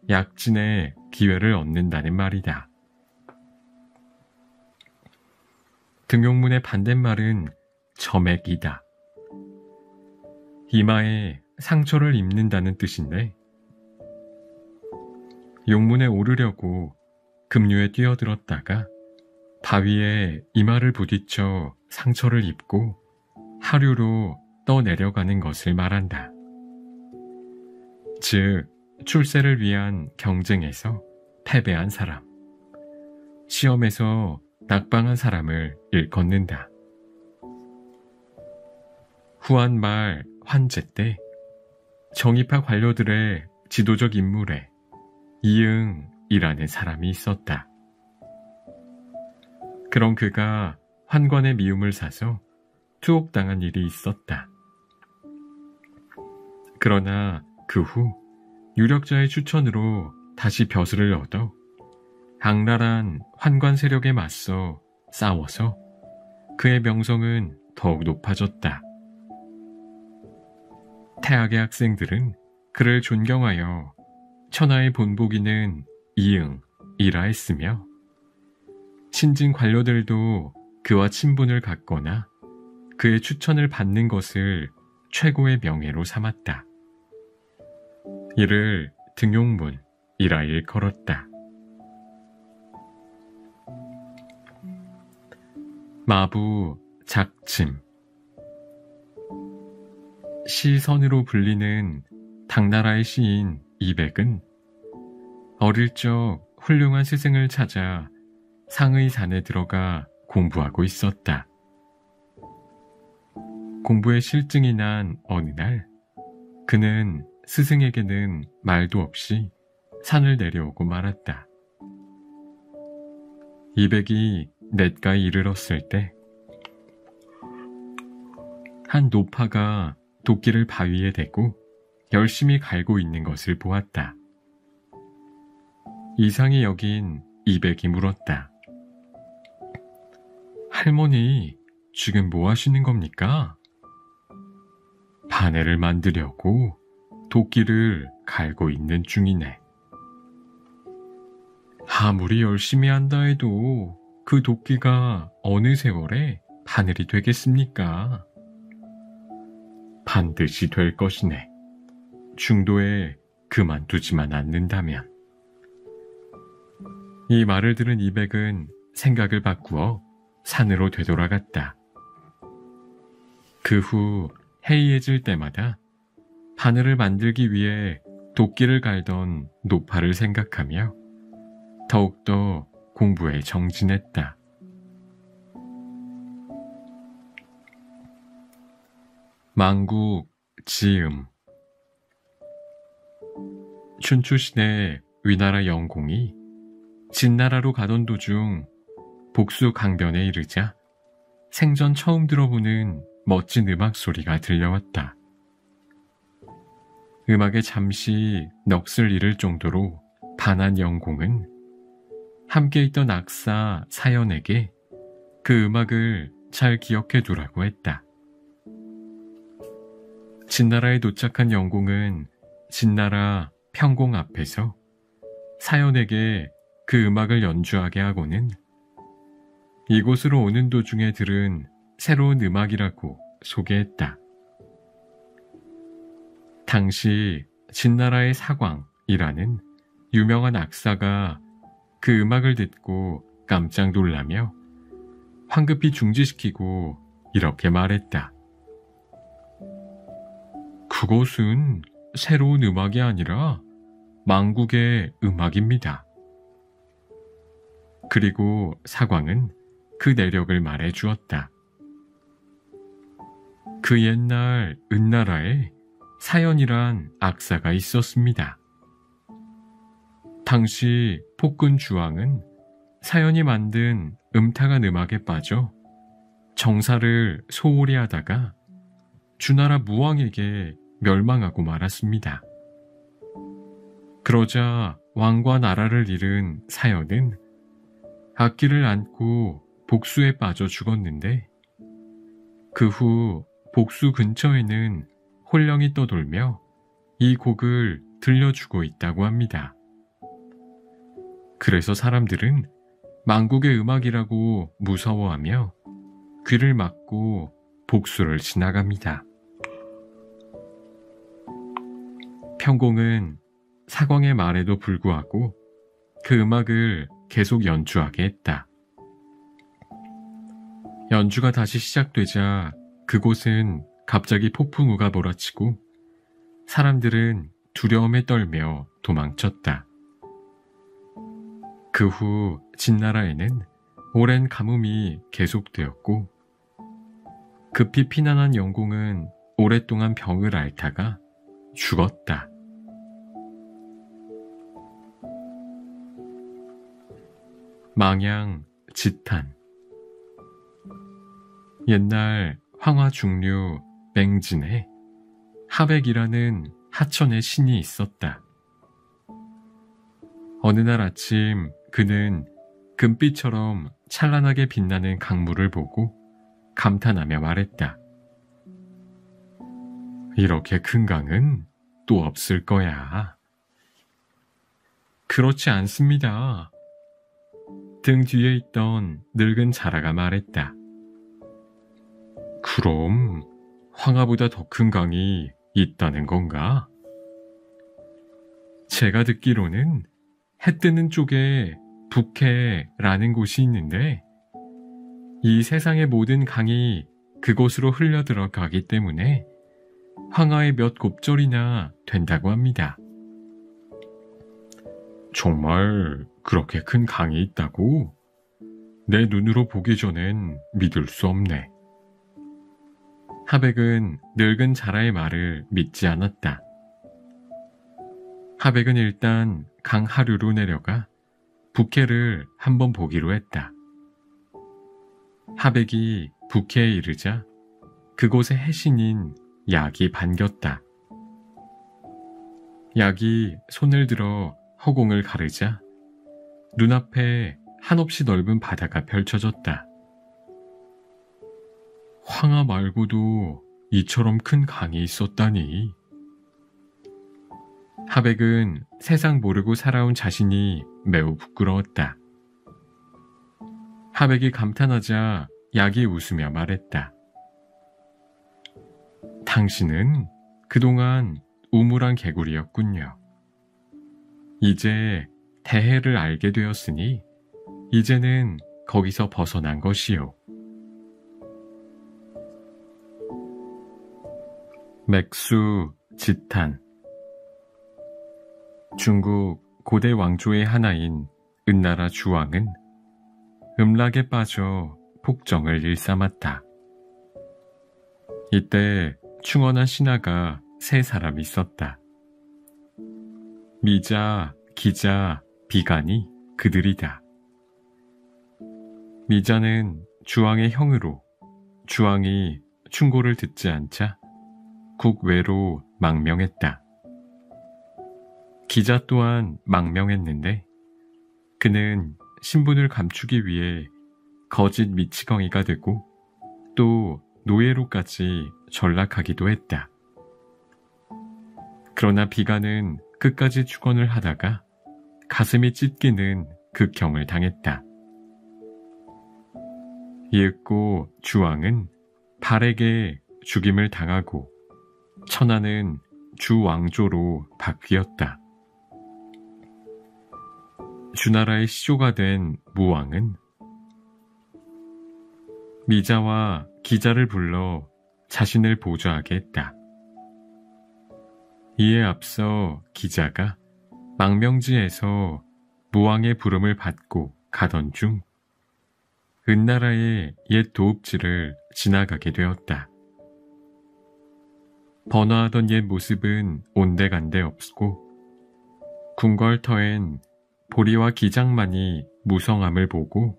약진의 기회를 얻는다는 말이다. 등용문의 반대말은 점액이다. 이마에 상처를 입는다는 뜻인데 용문에 오르려고 급류에 뛰어들었다가 바위에 이마를 부딪혀 상처를 입고 하류로 떠내려가는 것을 말한다. 즉, 출세를 위한 경쟁에서 패배한 사람, 시험에서 낙방한 사람을 일컫는다. 후한 말 환제 때 정의파 관료들의 지도적 인물에 이응이라는 사람이 있었다. 그런 그가 환관의 미움을 사서 투옥당한 일이 있었다. 그러나 그 후 유력자의 추천으로 다시 벼슬을 얻어 악랄한 환관 세력에 맞서 싸워서 그의 명성은 더욱 높아졌다. 태학의 학생들은 그를 존경하여 천하의 본보기는 이응이라 했으며 신진 관료들도 그와 친분을 갖거나 그의 추천을 받는 것을 최고의 명예로 삼았다. 이를 등용문이라 일컬었다. 마부 작침. 시선으로 불리는 당나라의 시인 이백은 어릴 적 훌륭한 스승을 찾아 상의산에 들어가 공부하고 있었다. 공부에 실증이 난 어느 날 그는 스승에게는 말도 없이 산을 내려오고 말았다. 이백이 냇가에 이르렀을 때 한 노파가 도끼를 바위에 대고 열심히 갈고 있는 것을 보았다. 이상히 여긴 이백이 물었다. 할머니, 지금 뭐 하시는 겁니까? 바네를 만들려고 도끼를 갈고 있는 중이네. 아무리 열심히 한다 해도 그 도끼가 어느 세월에 바늘이 되겠습니까? 반드시 될 것이네. 중도에 그만두지만 않는다면. 이 말을 들은 이백은 생각을 바꾸어 산으로 되돌아갔다. 그 후 해이해질 때마다 바늘을 만들기 위해 도끼를 갈던 노파를 생각하며 더욱더 공부에 정진했다. 망국 지음. 춘추시대 위나라 영공이 진나라로 가던 도중 복수 강변에 이르자 생전 처음 들어보는 멋진 음악 소리가 들려왔다. 음악에 잠시 넋을 잃을 정도로 반한 영공은 함께 있던 악사 사연에게 그 음악을 잘 기억해 두라고 했다. 진나라에 도착한 영공은 진나라 평공 앞에서 사연에게 그 음악을 연주하게 하고는 이곳으로 오는 도중에 들은 새로운 음악이라고 소개했다. 당시 진나라의 사광이라는 유명한 악사가 그 음악을 듣고 깜짝 놀라며 황급히 중지시키고 이렇게 말했다. 그것은 새로운 음악이 아니라 망국의 음악입니다. 그리고 사광은 그 내력을 말해 주었다. 그 옛날 은나라에 사연이란 악사가 있었습니다. 당시 폭군 주왕은 사연이 만든 음탕한 음악에 빠져 정사를 소홀히 하다가 주나라 무왕에게 멸망하고 말았습니다. 그러자 왕과 나라를 잃은 사연은 악기를 안고 복수에 빠져 죽었는데 그 후 복수 근처에는 홀령이 떠돌며 이 곡을 들려주고 있다고 합니다. 그래서 사람들은 망국의 음악이라고 무서워하며 귀를 막고 복수를 지나갑니다. 평공은 사광의 말에도 불구하고 그 음악을 계속 연주하게 했다. 연주가 다시 시작되자 그곳은 갑자기 폭풍우가 몰아치고 사람들은 두려움에 떨며 도망쳤다. 그 후 진나라에는 오랜 가뭄이 계속되었고 급히 피난한 영공은 오랫동안 병을 앓다가 죽었다. 망양 지탄. 옛날 황화 중류 맹진에 하백이라는 하천의 신이 있었다. 어느 날 아침 그는 금빛처럼 찬란하게 빛나는 강물을 보고 감탄하며 말했다. 이렇게 큰 강은 또 없을 거야. 그렇지 않습니다. 등 뒤에 있던 늙은 자라가 말했다. 그럼 황하보다 더 큰 강이 있다는 건가? 제가 듣기로는 해 뜨는 쪽에 북해라는 곳이 있는데 이 세상의 모든 강이 그곳으로 흘려들어가기 때문에 황하의 몇 곱절이나 된다고 합니다. 정말 그렇게 큰 강이 있다고? 내 눈으로 보기 전엔 믿을 수 없네. 하백은 늙은 자라의 말을 믿지 않았다. 하백은 일단 강 하류로 내려가 북해를 한번 보기로 했다. 하백이 북해에 이르자 그곳의 해신인 약이 반겼다. 약이 손을 들어 허공을 가르자 눈앞에 한없이 넓은 바다가 펼쳐졌다. 황하 말고도 이처럼 큰 강이 있었다니. 하백은 세상 모르고 살아온 자신이 매우 부끄러웠다. 하백이 감탄하자 약이 웃으며 말했다. 당신은 그동안 우물한 개구리였군요. 이제 대해를 알게 되었으니 이제는 거기서 벗어난 것이요. 맥수 지탄. 중국 고대 왕조의 하나인 은나라 주왕은 음락에 빠져 폭정을 일삼았다. 이때 충원한 신하가 세 사람 있었다. 미자, 기자, 비간이 그들이다. 미자는 주왕의 형으로 주왕이 충고를 듣지 않자 국외로 망명했다. 기자 또한 망명했는데 그는 신분을 감추기 위해 거짓 미치광이가 되고 또 노예로까지 전락하기도 했다. 그러나 비간은 끝까지 축원을 하다가 가슴이 찢기는 극형을 당했다. 이윽고 주왕은 발에게 죽임을 당하고 천하는 주왕조로 바뀌었다. 주나라의 시조가 된 무왕은 미자와 기자를 불러 자신을 보좌하게 했다. 이에 앞서 기자가 망명지에서 무왕의 부름을 받고 가던 중 은나라의 옛 도읍지를 지나가게 되었다. 번화하던 옛 모습은 온데간데 없고 궁궐터엔 보리와 기장만이 무성함을 보고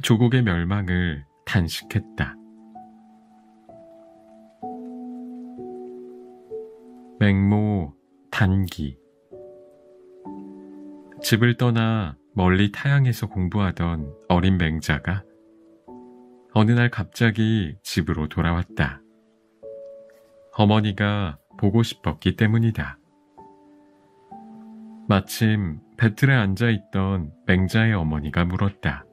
조국의 멸망을 탄식했다. 맹모 단기. 집을 떠나 멀리 타향에서 공부하던 어린 맹자가 어느 날 갑자기 집으로 돌아왔다. 어머니가 보고 싶었기 때문이다. 마침 배틀에 앉아있던 맹자의 어머니가 물었다.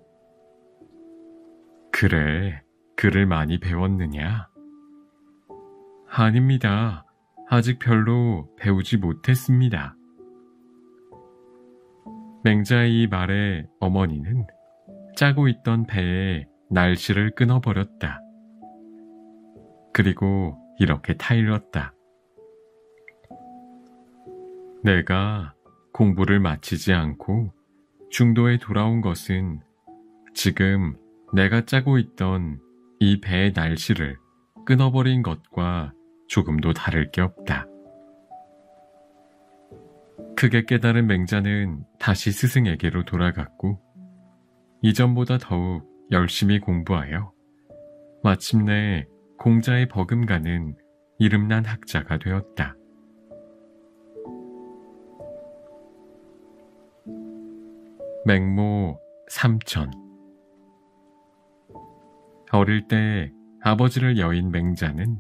그래, 글을 많이 배웠느냐? 아닙니다. 아직 별로 배우지 못했습니다. 맹자의 이 말에 어머니는 짜고 있던 배에 날씨를 끊어버렸다. 그리고 이렇게 타일렀다. 내가 공부를 마치지 않고 중도에 돌아온 것은 지금 내가 짜고 있던 이 배의 날씨를 끊어버린 것과 조금도 다를 게 없다. 크게 깨달은 맹자는 다시 스승에게로 돌아갔고 이전보다 더욱 열심히 공부하여 마침내 공자의 버금가는 이름난 학자가 되었다. 맹모 삼천. 어릴 때 아버지를 여인 맹자는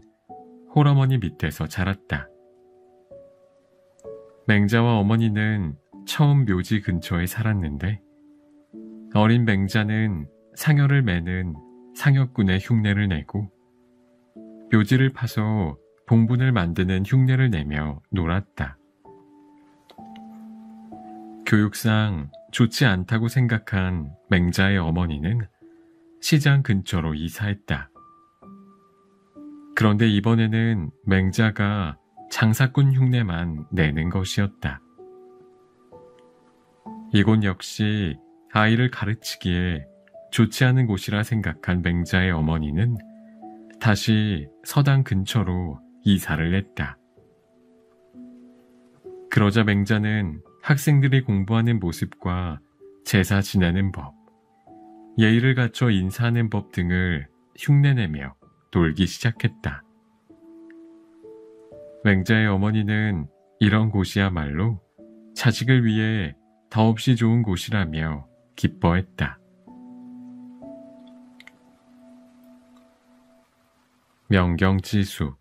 홀어머니 밑에서 자랐다. 맹자와 어머니는 처음 묘지 근처에 살았는데 어린 맹자는 상여를 매는 상여꾼의 흉내를 내고 묘지를 파서 봉분을 만드는 흉내를 내며 놀았다. 교육상 좋지 않다고 생각한 맹자의 어머니는 시장 근처로 이사했다. 그런데 이번에는 맹자가 장사꾼 흉내만 내는 것이었다. 이곳 역시 아이를 가르치기에 좋지 않은 곳이라 생각한 맹자의 어머니는 다시 서당 근처로 이사를 했다. 그러자 맹자는 학생들이 공부하는 모습과 제사 지내는 법, 예의를 갖춰 인사하는 법 등을 흉내내며 놀기 시작했다. 맹자의 어머니는 이런 곳이야말로 자식을 위해 더없이 좋은 곳이라며 기뻐했다. 명경지수.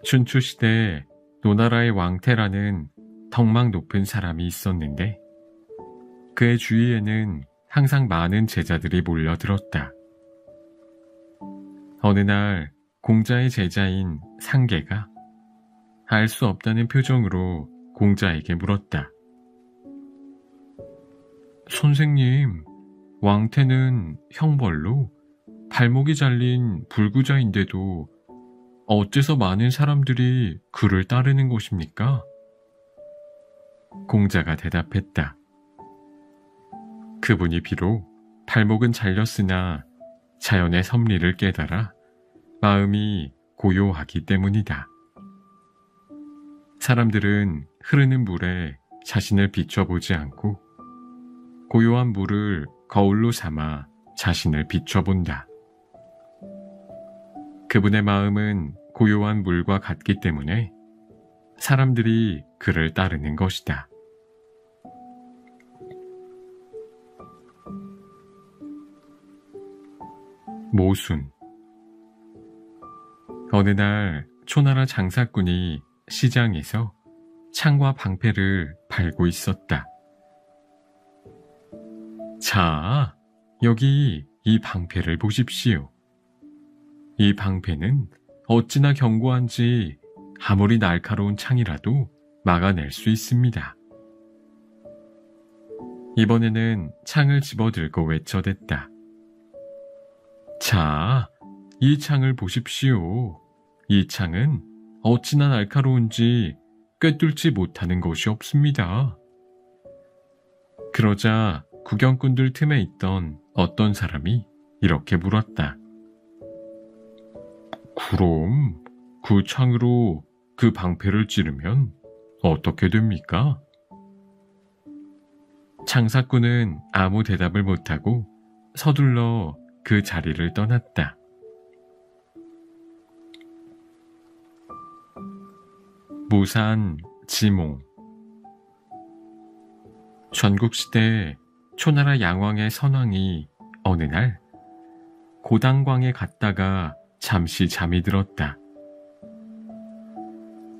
춘추시대에 노나라의 왕태라는 덕망 높은 사람이 있었는데 그의 주위에는 항상 많은 제자들이 몰려들었다. 어느 날 공자의 제자인 상계가 알 수 없다는 표정으로 공자에게 물었다. 선생님, 왕태는 형벌로 발목이 잘린 불구자인데도 어째서 많은 사람들이 그를 따르는 것입니까? 공자가 대답했다. 그분이 비록 발목은 잘렸으나 자연의 섭리를 깨달아 마음이 고요하기 때문이다. 사람들은 흐르는 물에 자신을 비춰보지 않고 고요한 물을 거울로 삼아 자신을 비춰본다. 그분의 마음은 고요한 물과 같기 때문에 사람들이 그를 따르는 것이다. 모순. 어느 날 초나라 장사꾼이 시장에서 창과 방패를 팔고 있었다. 자, 여기 이 방패를 보십시오. 이 방패는 어찌나 견고한지 아무리 날카로운 창이라도 막아낼 수 있습니다. 이번에는 창을 집어들고 외쳐댔다. 자, 이 창을 보십시오. 이 창은 어찌나 날카로운지 꿰뚫지 못하는 것이 없습니다. 그러자 구경꾼들 틈에 있던 어떤 사람이 이렇게 물었다. 그럼 그 창으로 그 방패를 찌르면 어떻게 됩니까? 장사꾼은 아무 대답을 못하고 서둘러 그 자리를 떠났다. 무산, 지몽. 전국시대 초나라 양왕의 선왕이 어느 날 고당광에 갔다가 잠시 잠이 들었다.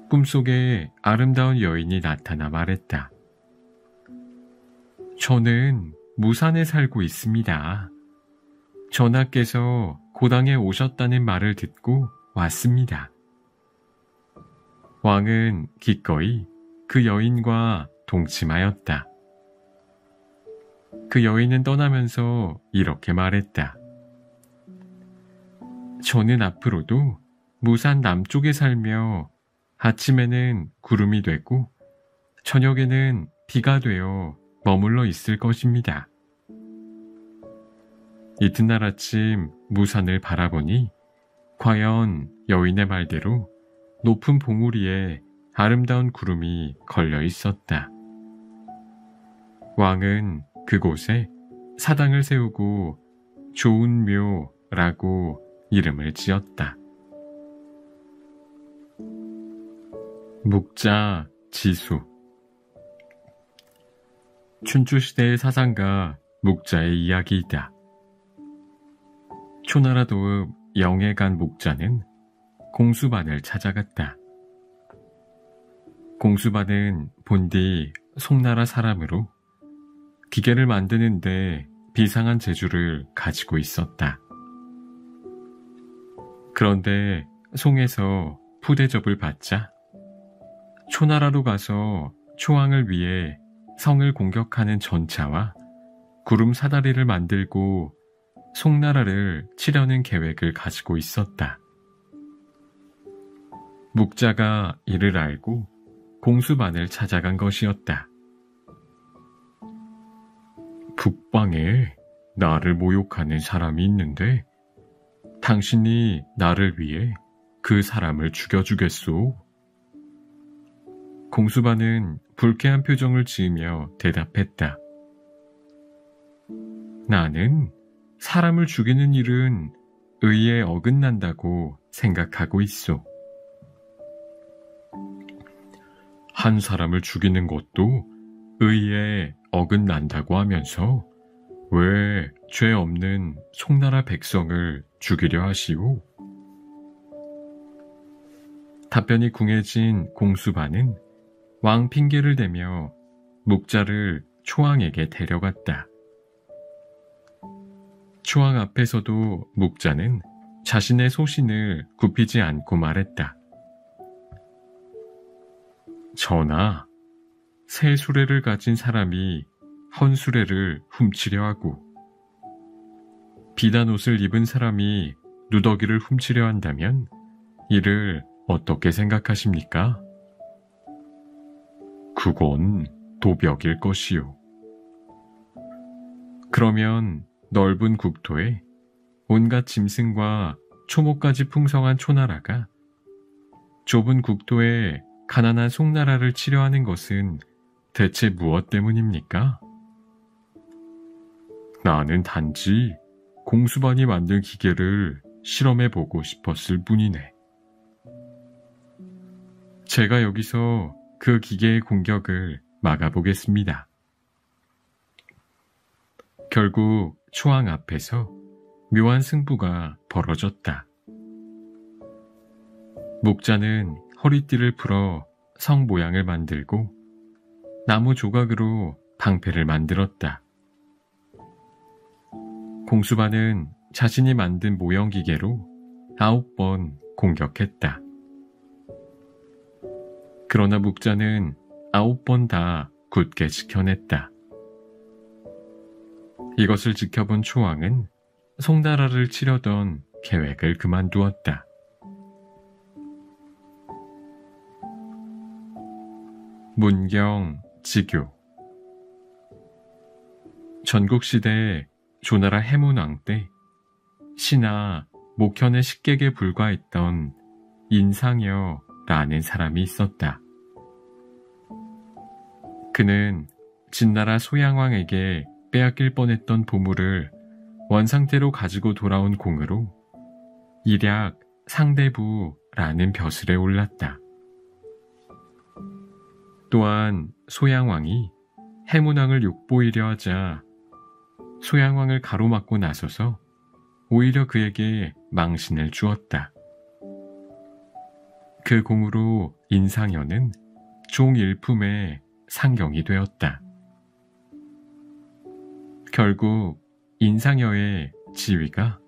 꿈속에 아름다운 여인이 나타나 말했다. 저는 무산에 살고 있습니다. 전하께서 고당에 오셨다는 말을 듣고 왔습니다. 왕은 기꺼이 그 여인과 동침하였다. 그 여인은 떠나면서 이렇게 말했다. 저는 앞으로도 무산 남쪽에 살며 아침에는 구름이 되고 저녁에는 비가 되어 머물러 있을 것입니다. 이튿날 아침 무산을 바라보니 과연 여인의 말대로 높은 봉우리에 아름다운 구름이 걸려 있었다. 왕은 그곳에 사당을 세우고 조운묘라고 이름을 지었다. 묵자, 지수. 춘추시대의 사상가 묵자의 이야기이다. 초나라 도읍 영해간 묵자는 공수반을 찾아갔다. 공수반은 본디 송나라 사람으로 기계를 만드는데 비상한 재주를 가지고 있었다. 그런데 송에서 푸대접을 받자 초나라로 가서 초왕을 위해 성을 공격하는 전차와 구름 사다리를 만들고 송나라를 치려는 계획을 가지고 있었다. 묵자가 이를 알고 공수반을 찾아간 것이었다. 북방에 나를 모욕하는 사람이 있는데 당신이 나를 위해 그 사람을 죽여주겠소? 공수반은 불쾌한 표정을 지으며 대답했다. 나는 사람을 죽이는 일은 의에 어긋난다고 생각하고 있소. 한 사람을 죽이는 것도 의에 어긋난다고 하면서 왜 죄 없는 송나라 백성을 죽이려 하시오? 답변이 궁해진 공수반은 왕 핑계를 대며 묵자를 초왕에게 데려갔다. 초왕 앞에서도 묵자는 자신의 소신을 굽히지 않고 말했다. 전하, 새 수레를 가진 사람이 헌 수레를 훔치려 하고 비단 옷을 입은 사람이 누더기를 훔치려 한다면 이를 어떻게 생각하십니까? 그건 도벽일 것이요. 그러면 넓은 국토에 온갖 짐승과 초목까지 풍성한 초나라가 좁은 국토에 가난한 송나라를 치려하는 것은 대체 무엇 때문입니까? 나는 단지 공수반이 만든 기계를 실험해보고 싶었을 뿐이네. 제가 여기서 그 기계의 공격을 막아보겠습니다. 결국 초왕 앞에서 묘한 승부가 벌어졌다. 묵자는 허리띠를 풀어 성 모양을 만들고 나무 조각으로 방패를 만들었다. 공수반은 자신이 만든 모형 기계로 9번 공격했다. 그러나 묵자는 9번 다 굳게 지켜냈다. 이것을 지켜본 초왕은 송나라를 치려던 계획을 그만두었다. 문경 지교. 전국시대 조나라 해문왕 때 신하 목현의 식객에 불과했던 인상여라는 사람이 있었다. 그는 진나라 소양왕에게 빼앗길 뻔했던 보물을 원상태로 가지고 돌아온 공으로 일약 상대부라는 벼슬에 올랐다. 또한 소양왕이 해문왕을 욕보이려 하자 소양왕을 가로막고 나서서 오히려 그에게 망신을 주었다. 그 공으로 인상여는 종일품의 상경이 되었다. 결국 인상여의 지위가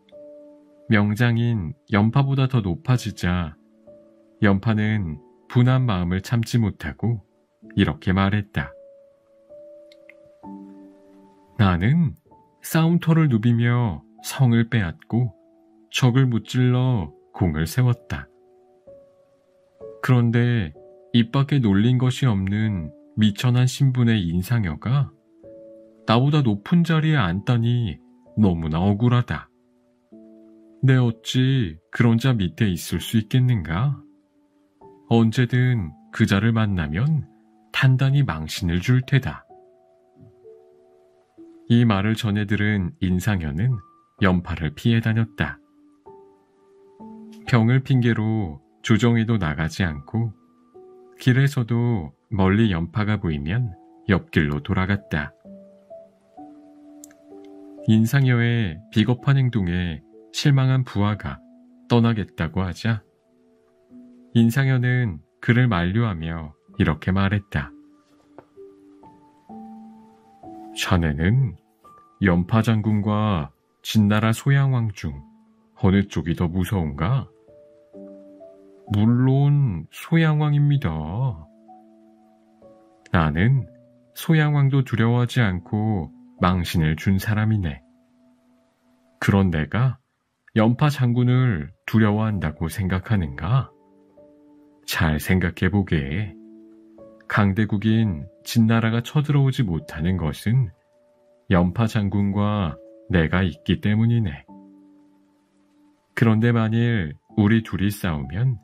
명장인 연파보다 더 높아지자 연파는 분한 마음을 참지 못하고 이렇게 말했다. 나는 싸움터를 누비며 성을 빼앗고 적을 무찔러 공을 세웠다. 그런데 입 밖에 놀린 것이 없는 미천한 신분의 인상여가 나보다 높은 자리에 앉다니 너무나 억울하다. 내 어찌 그런 자 밑에 있을 수 있겠는가? 언제든 그 자를 만나면 단단히 망신을 줄 테다. 이 말을 전해 들은 인상여는 연파를 피해 다녔다. 병을 핑계로 조정에도 나가지 않고 길에서도 멀리 연파가 보이면 옆길로 돌아갔다. 인상여의 비겁한 행동에 실망한 부하가 떠나겠다고 하자 인상여는 그를 만류하며 이렇게 말했다. 자네는 연파 장군과 진나라 소양왕 중 어느 쪽이 더 무서운가? 물론 소양왕입니다. 나는 소양왕도 두려워하지 않고 망신을 준 사람이네. 그런 내가 연파 장군을 두려워한다고 생각하는가? 잘 생각해보게. 강대국인 진나라가 쳐들어오지 못하는 것은 연파 장군과 내가 있기 때문이네. 그런데 만일 우리 둘이 싸우면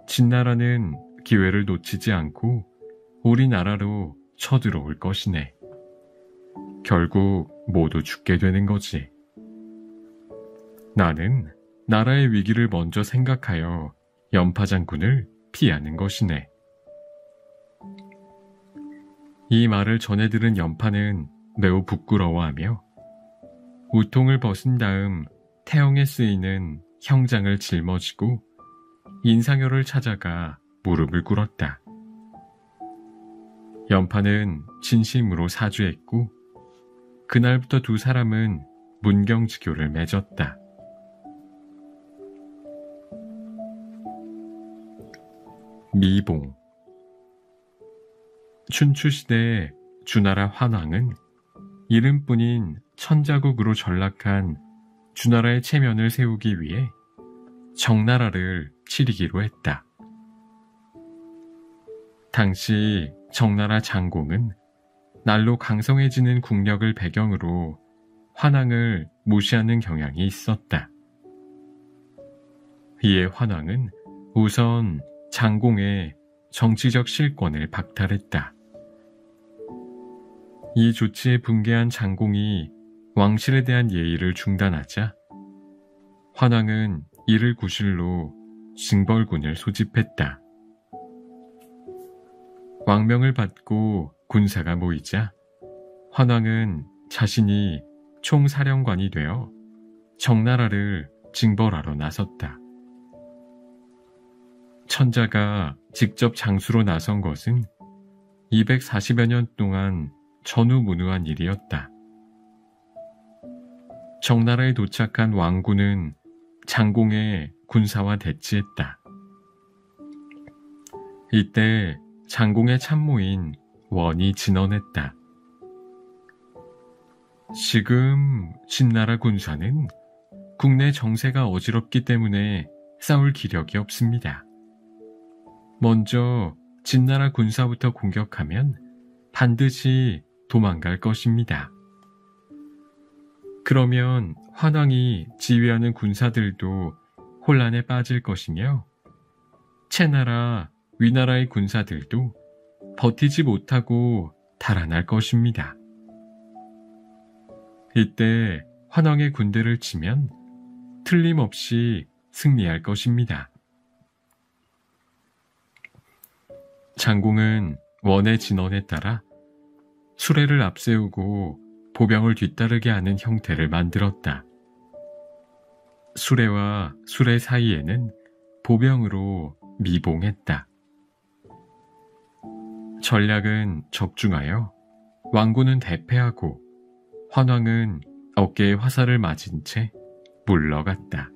진나라는 기회를 놓치지 않고 우리나라로 쳐들어올 것이네. 결국 모두 죽게 되는 거지. 나는 나라의 위기를 먼저 생각하여 연파장군을 피하는 것이네. 이 말을 전해 들은 연파는 매우 부끄러워하며 우통을 벗은 다음 태형에 쓰이는 형장을 짊어지고 인상여를 찾아가 무릎을 꿇었다. 연파는 진심으로 사죄했고 그날부터 두 사람은 문경지교를 맺었다. 미봉. 춘추시대 주나라 환왕은 이름뿐인 천자국으로 전락한 주나라의 체면을 세우기 위해 정나라를 치리기로 했다. 당시 정나라 장공은 날로 강성해지는 국력을 배경으로 환왕을 무시하는 경향이 있었다. 이에 환왕은 우선 장공의 정치적 실권을 박탈했다. 이 조치에 분개한 장공이 왕실에 대한 예의를 중단하자 환왕은 이를 구실로 징벌군을 소집했다. 왕명을 받고 군사가 모이자 환왕은 자신이 총사령관이 되어 정나라를 징벌하러 나섰다. 천자가 직접 장수로 나선 것은 240여 년 동안 전우무누한 일이었다. 정나라에 도착한 왕군은 장공의 군사와 대치했다. 이때 장공의 참모인 원이 진언했다. 지금 진나라 군사는 국내 정세가 어지럽기 때문에 싸울 기력이 없습니다. 먼저 진나라 군사부터 공격하면 반드시 도망갈 것입니다. 그러면 환왕이 지휘하는 군사들도 혼란에 빠질 것이며 채나라, 위나라의 군사들도 버티지 못하고 달아날 것입니다. 이때 환왕의 군대를 치면 틀림없이 승리할 것입니다. 장공은 원의 진언에 따라 수레를 앞세우고 보병을 뒤따르게 하는 형태를 만들었다. 수레와 수레 사이에는 보병으로 미봉했다. 전략은 적중하여 왕군은 대패하고 환왕은 어깨에 화살을 맞은 채 물러갔다.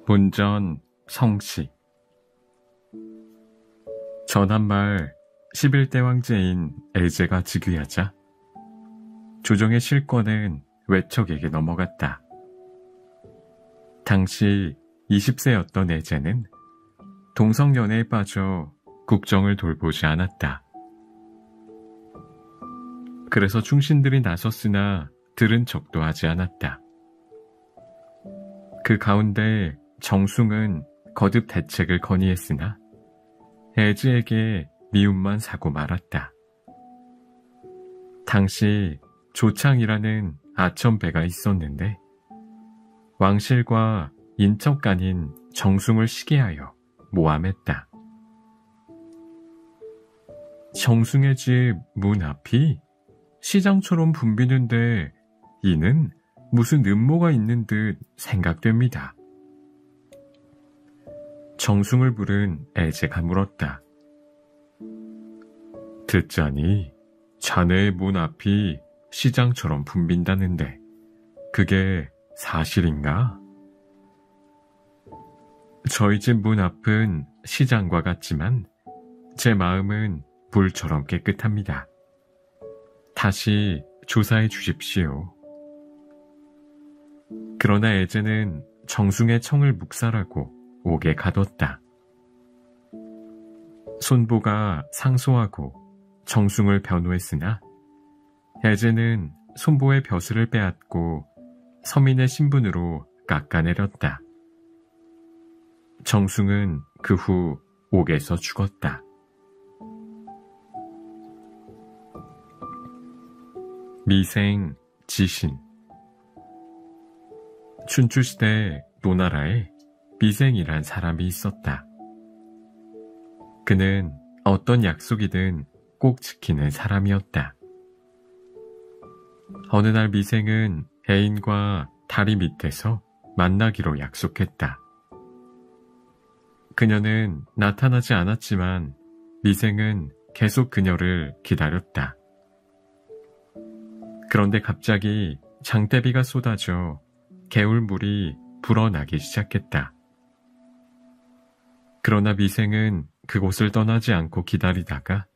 본전 성시. 전한말 11대 왕제인 애제가 즉위하자 조정의 실권은 외척에게 넘어갔다. 당시 20세였던 애제는 동성연애에 빠져 국정을 돌보지 않았다. 그래서 충신들이 나섰으나 들은 척도 하지 않았다. 그 가운데 정숭은 거듭 대책을 건의했으나 애지에게 미움만 사고 말았다. 당시 조창이라는 아첨배가 있었는데 왕실과 인척간인 정숭을 시기하여 모함했다. 정숭의 집 문 앞이 시장처럼 붐비는데 이는 무슨 음모가 있는 듯 생각됩니다. 정숭을 부른 애제가 물었다. 듣자니 자네의 문 앞이 시장처럼 붐빈다는데 그게 사실인가? 저희 집 문 앞은 시장과 같지만 제 마음은 물처럼 깨끗합니다. 다시 조사해 주십시오. 그러나 애제는 정숭의 청을 묵살하고 옥에 가뒀다. 손보가 상소하고 정숭을 변호했으나 애제는 손보의 벼슬을 빼앗고 서민의 신분으로 깎아내렸다. 정승은 그 후 옥에서 죽었다. 미생, 지신. 춘추시대 노나라에 미생이란 사람이 있었다. 그는 어떤 약속이든 꼭 지키는 사람이었다. 어느 날 미생은 애인과 다리 밑에서 만나기로 약속했다. 그녀는 나타나지 않았지만 미생은 계속 그녀를 기다렸다. 그런데 갑자기 장대비가 쏟아져 개울물이 불어나기 시작했다. 그러나 미생은 그곳을 떠나지 않고 기다리다가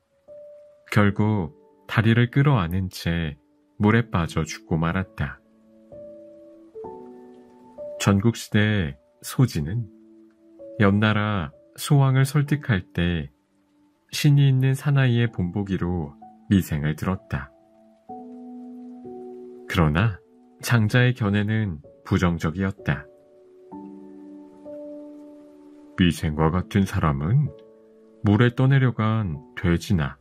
결국 다리를 끌어안은 채 물에 빠져 죽고 말았다. 전국시대 소진은 옆나라 소왕을 설득할 때 신이 있는 사나이의 본보기로 미생을 들었다. 그러나 장자의 견해는 부정적이었다. 미생과 같은 사람은 물에 떠내려간 돼지나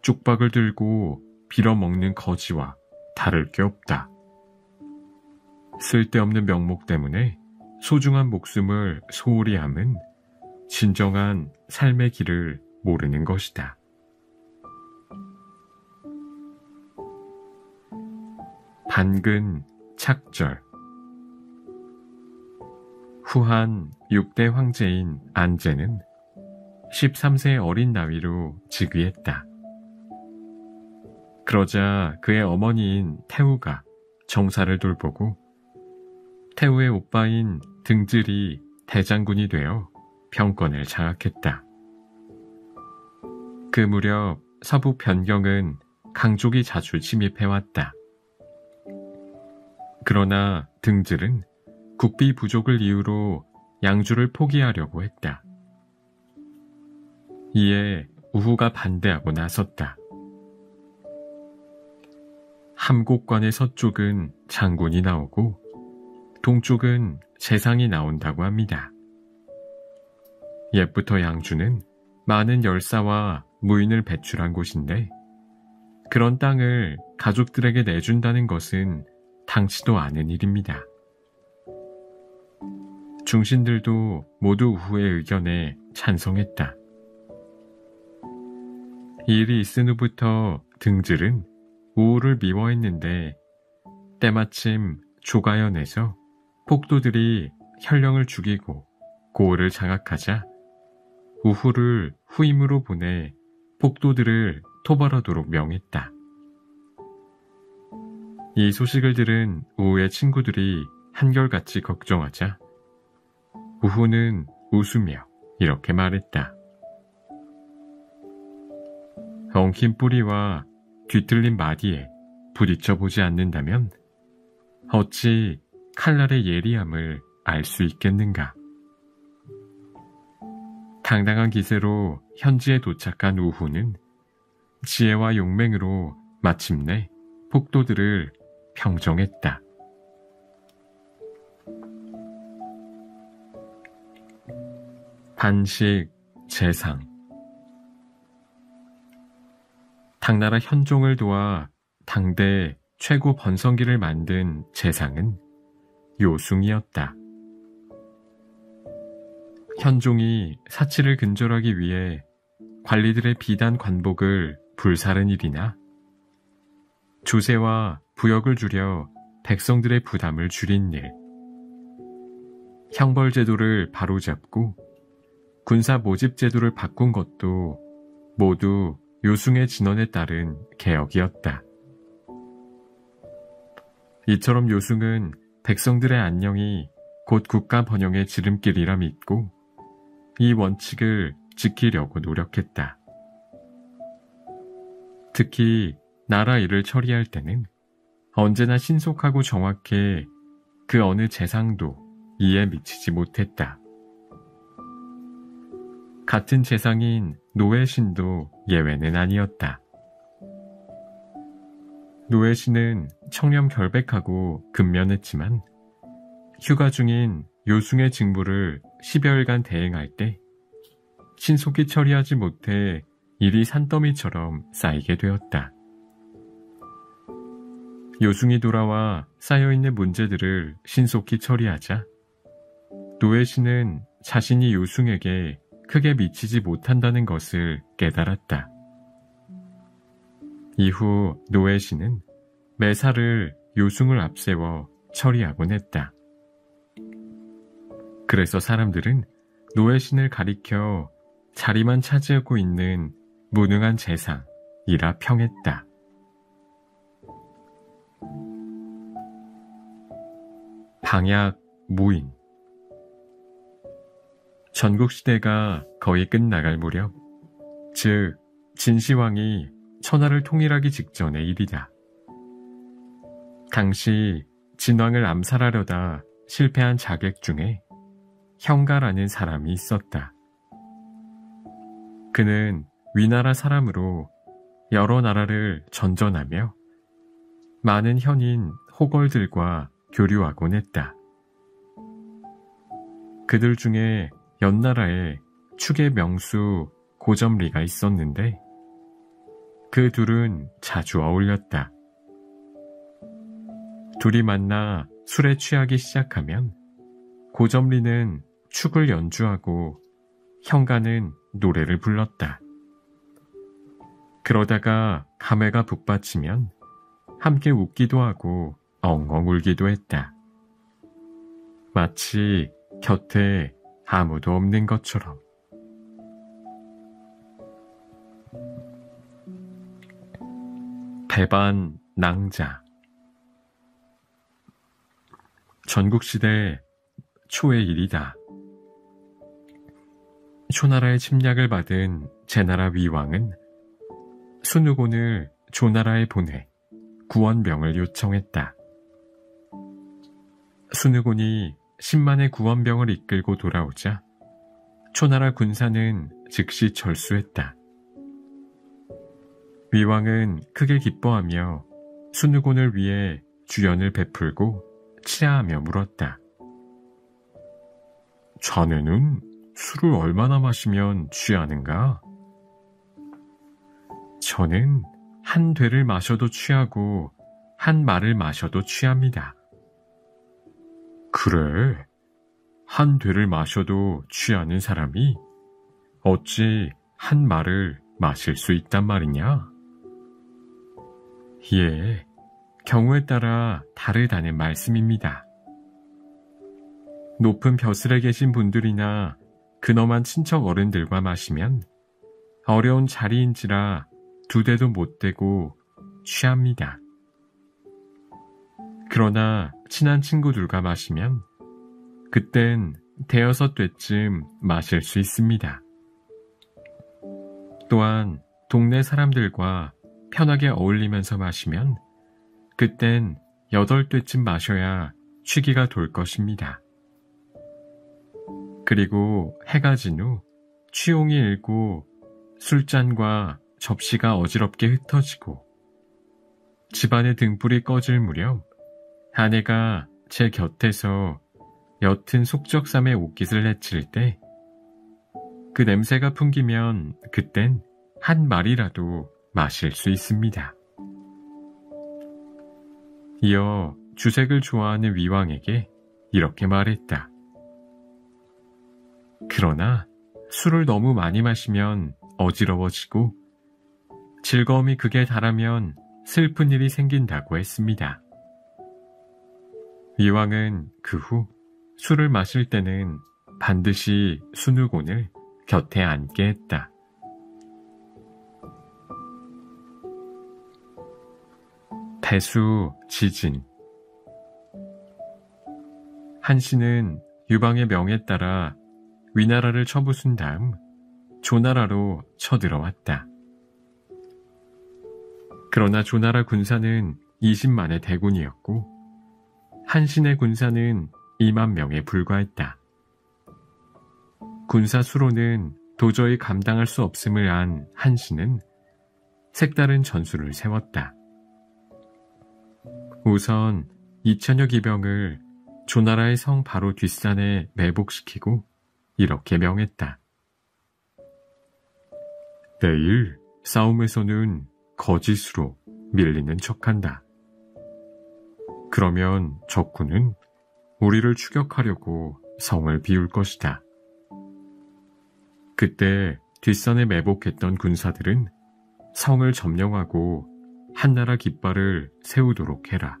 쪽박을 들고 빌어먹는 거지와 다를 게 없다. 쓸데없는 명목 때문에 소중한 목숨을 소홀히 함은 진정한 삶의 길을 모르는 것이다. 반근 착절. 후한 6대 황제인 안제는 13세의 어린 나이로 즉위했다. 그러자 그의 어머니인 태우가 정사를 돌보고 태우의 오빠인 등질이 대장군이 되어 병권을 장악했다. 그 무렵 서부 변경은 강족이 자주 침입해왔다. 그러나 등질은 국비 부족을 이유로 양주를 포기하려고 했다. 이에 우후가 반대하고 나섰다. 함곡관의 서쪽은 장군이 나오고 동쪽은 재상이 나온다고 합니다. 옛부터 양주는 많은 열사와 무인을 배출한 곳인데 그런 땅을 가족들에게 내준다는 것은 당치도 않은 일입니다. 중신들도 모두 우후의 의견에 찬성했다. 이 일이 있은 후부터 등질은 우후를 미워했는데 때마침 조가연에서 폭도들이 현령을 죽이고 고을을 장악하자 우후를 후임으로 보내 폭도들을 토벌하도록 명했다. 이 소식을 들은 우후의 친구들이 한결같이 걱정하자 우후는 웃으며 이렇게 말했다. 엉킨 뿌리와 뒤틀린 마디에 부딪혀보지 않는다면 어찌 칼날의 예리함을 알 수 있겠는가. 당당한 기세로 현지에 도착한 우후는 지혜와 용맹으로 마침내 폭도들을 평정했다. 반식 재상. 당나라 현종을 도와 당대 최고 번성기를 만든 재상은 요숭이었다. 현종이 사치를 근절하기 위해 관리들의 비단 관복을 불사른 일이나 조세와 부역을 줄여 백성들의 부담을 줄인 일, 형벌제도를 바로잡고 군사 모집제도를 바꾼 것도 모두 요숭의 진언에 따른 개혁이었다. 이처럼 요숭은 백성들의 안녕이 곧 국가 번영의 지름길이라 믿고 이 원칙을 지키려고 노력했다. 특히 나라 일을 처리할 때는 언제나 신속하고 정확해 그 어느 재상도 이에 미치지 못했다. 같은 재상인 노외신도 예외는 아니었다. 노예신은 청렴 결백하고 근면했지만 휴가 중인 요승의 직무를 10여일간 대행할 때 신속히 처리하지 못해 일이 산더미처럼 쌓이게 되었다. 요승이 돌아와 쌓여있는 문제들을 신속히 처리하자 노예신은 자신이 요승에게 크게 미치지 못한다는 것을 깨달았다. 이후 노예신은 매사를 요승을 앞세워 처리하곤 했다. 그래서 사람들은 노예신을 가리켜 자리만 차지하고 있는 무능한 재상이라 평했다. 방약 무인. 전국시대가 거의 끝나갈 무렵, 즉 진시황이 천하를 통일하기 직전의 일이다. 당시 진왕을 암살하려다 실패한 자객 중에 형가라는 사람이 있었다. 그는 위나라 사람으로 여러 나라를 전전하며 많은 현인 호걸들과 교류하곤 했다. 그들 중에 연나라에 축의 명수 고점리가 있었는데 그 둘은 자주 어울렸다. 둘이 만나 술에 취하기 시작하면 고점리는 축을 연주하고 형가는 노래를 불렀다. 그러다가 감회가 북받치면 함께 웃기도 하고 엉엉 울기도 했다. 마치 곁에 아무도 없는 것처럼. 배반 낭자. 전국시대 초의 일이다. 초나라의 침략을 받은 제나라 위왕은 순우곤을 조나라에 보내 구원병을 요청했다. 순우곤이 10만의 구원병을 이끌고 돌아오자 초나라 군사는 즉시 철수했다. 위왕은 크게 기뻐하며 순우곤을 위해 주연을 베풀고 치하하며 물었다. 자네는 술을 얼마나 마시면 취하는가? 저는 한 되를 마셔도 취하고 한 말을 마셔도 취합니다. 그래, 한 되를 마셔도 취하는 사람이 어찌 한 말을 마실 수 있단 말이냐? 예, 경우에 따라 다르다는 말씀입니다. 높은 벼슬에 계신 분들이나 근엄한 친척 어른들과 마시면 어려운 자리인지라 2대도 못 되고 취합니다. 그러나 친한 친구들과 마시면 그땐 5-6대쯤 마실 수 있습니다. 또한 동네 사람들과 편하게 어울리면서 마시면 그땐 8대쯤 마셔야 취기가 돌 것입니다. 그리고 해가 진 후 취용이 일고 술잔과 접시가 어지럽게 흩어지고 집안의 등불이 꺼질 무렵 아내가 제 곁에서 옅은 속적삼의 옷깃을 내칠 때 그 냄새가 풍기면 그땐 한 말이라도 마실 수 있습니다. 이어 주색을 좋아하는 위왕에게 이렇게 말했다. 그러나 술을 너무 많이 마시면 어지러워지고 즐거움이 극에 달하면 슬픈 일이 생긴다고 했습니다. 위왕은 그 후 술을 마실 때는 반드시 순우곤을 곁에 앉게 했다. 배수 지진. 한씨는 유방의 명에 따라 위나라를 쳐부순 다음 조나라로 쳐들어왔다. 그러나 조나라 군사는 20만의 대군이었고 한신의 군사는 2만 명에 불과했다. 군사 수로는 도저히 감당할 수 없음을 안 한신은 색다른 전술을 세웠다. 우선 2천여 기병을 조나라의 성 바로 뒷산에 매복시키고 이렇게 명했다. 내일 싸움에서는 거짓으로 밀리는 척한다. 그러면 적군은 우리를 추격하려고 성을 비울 것이다. 그때 뒷산에 매복했던 군사들은 성을 점령하고 한나라 깃발을 세우도록 해라.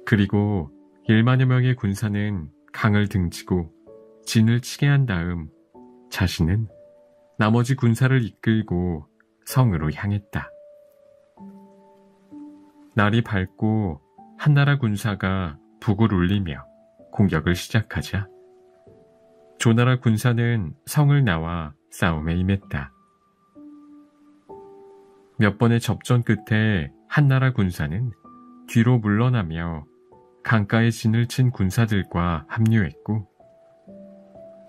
그리고 1만여 명의 군사는 강을 등지고 진을 치게 한 다음 자신은 나머지 군사를 이끌고 성으로 향했다. 날이 밝고 한나라 군사가 북을 울리며 공격을 시작하자 조나라 군사는 성을 나와 싸움에 임했다. 몇 번의 접전 끝에 한나라 군사는 뒤로 물러나며 강가에 진을 친 군사들과 합류했고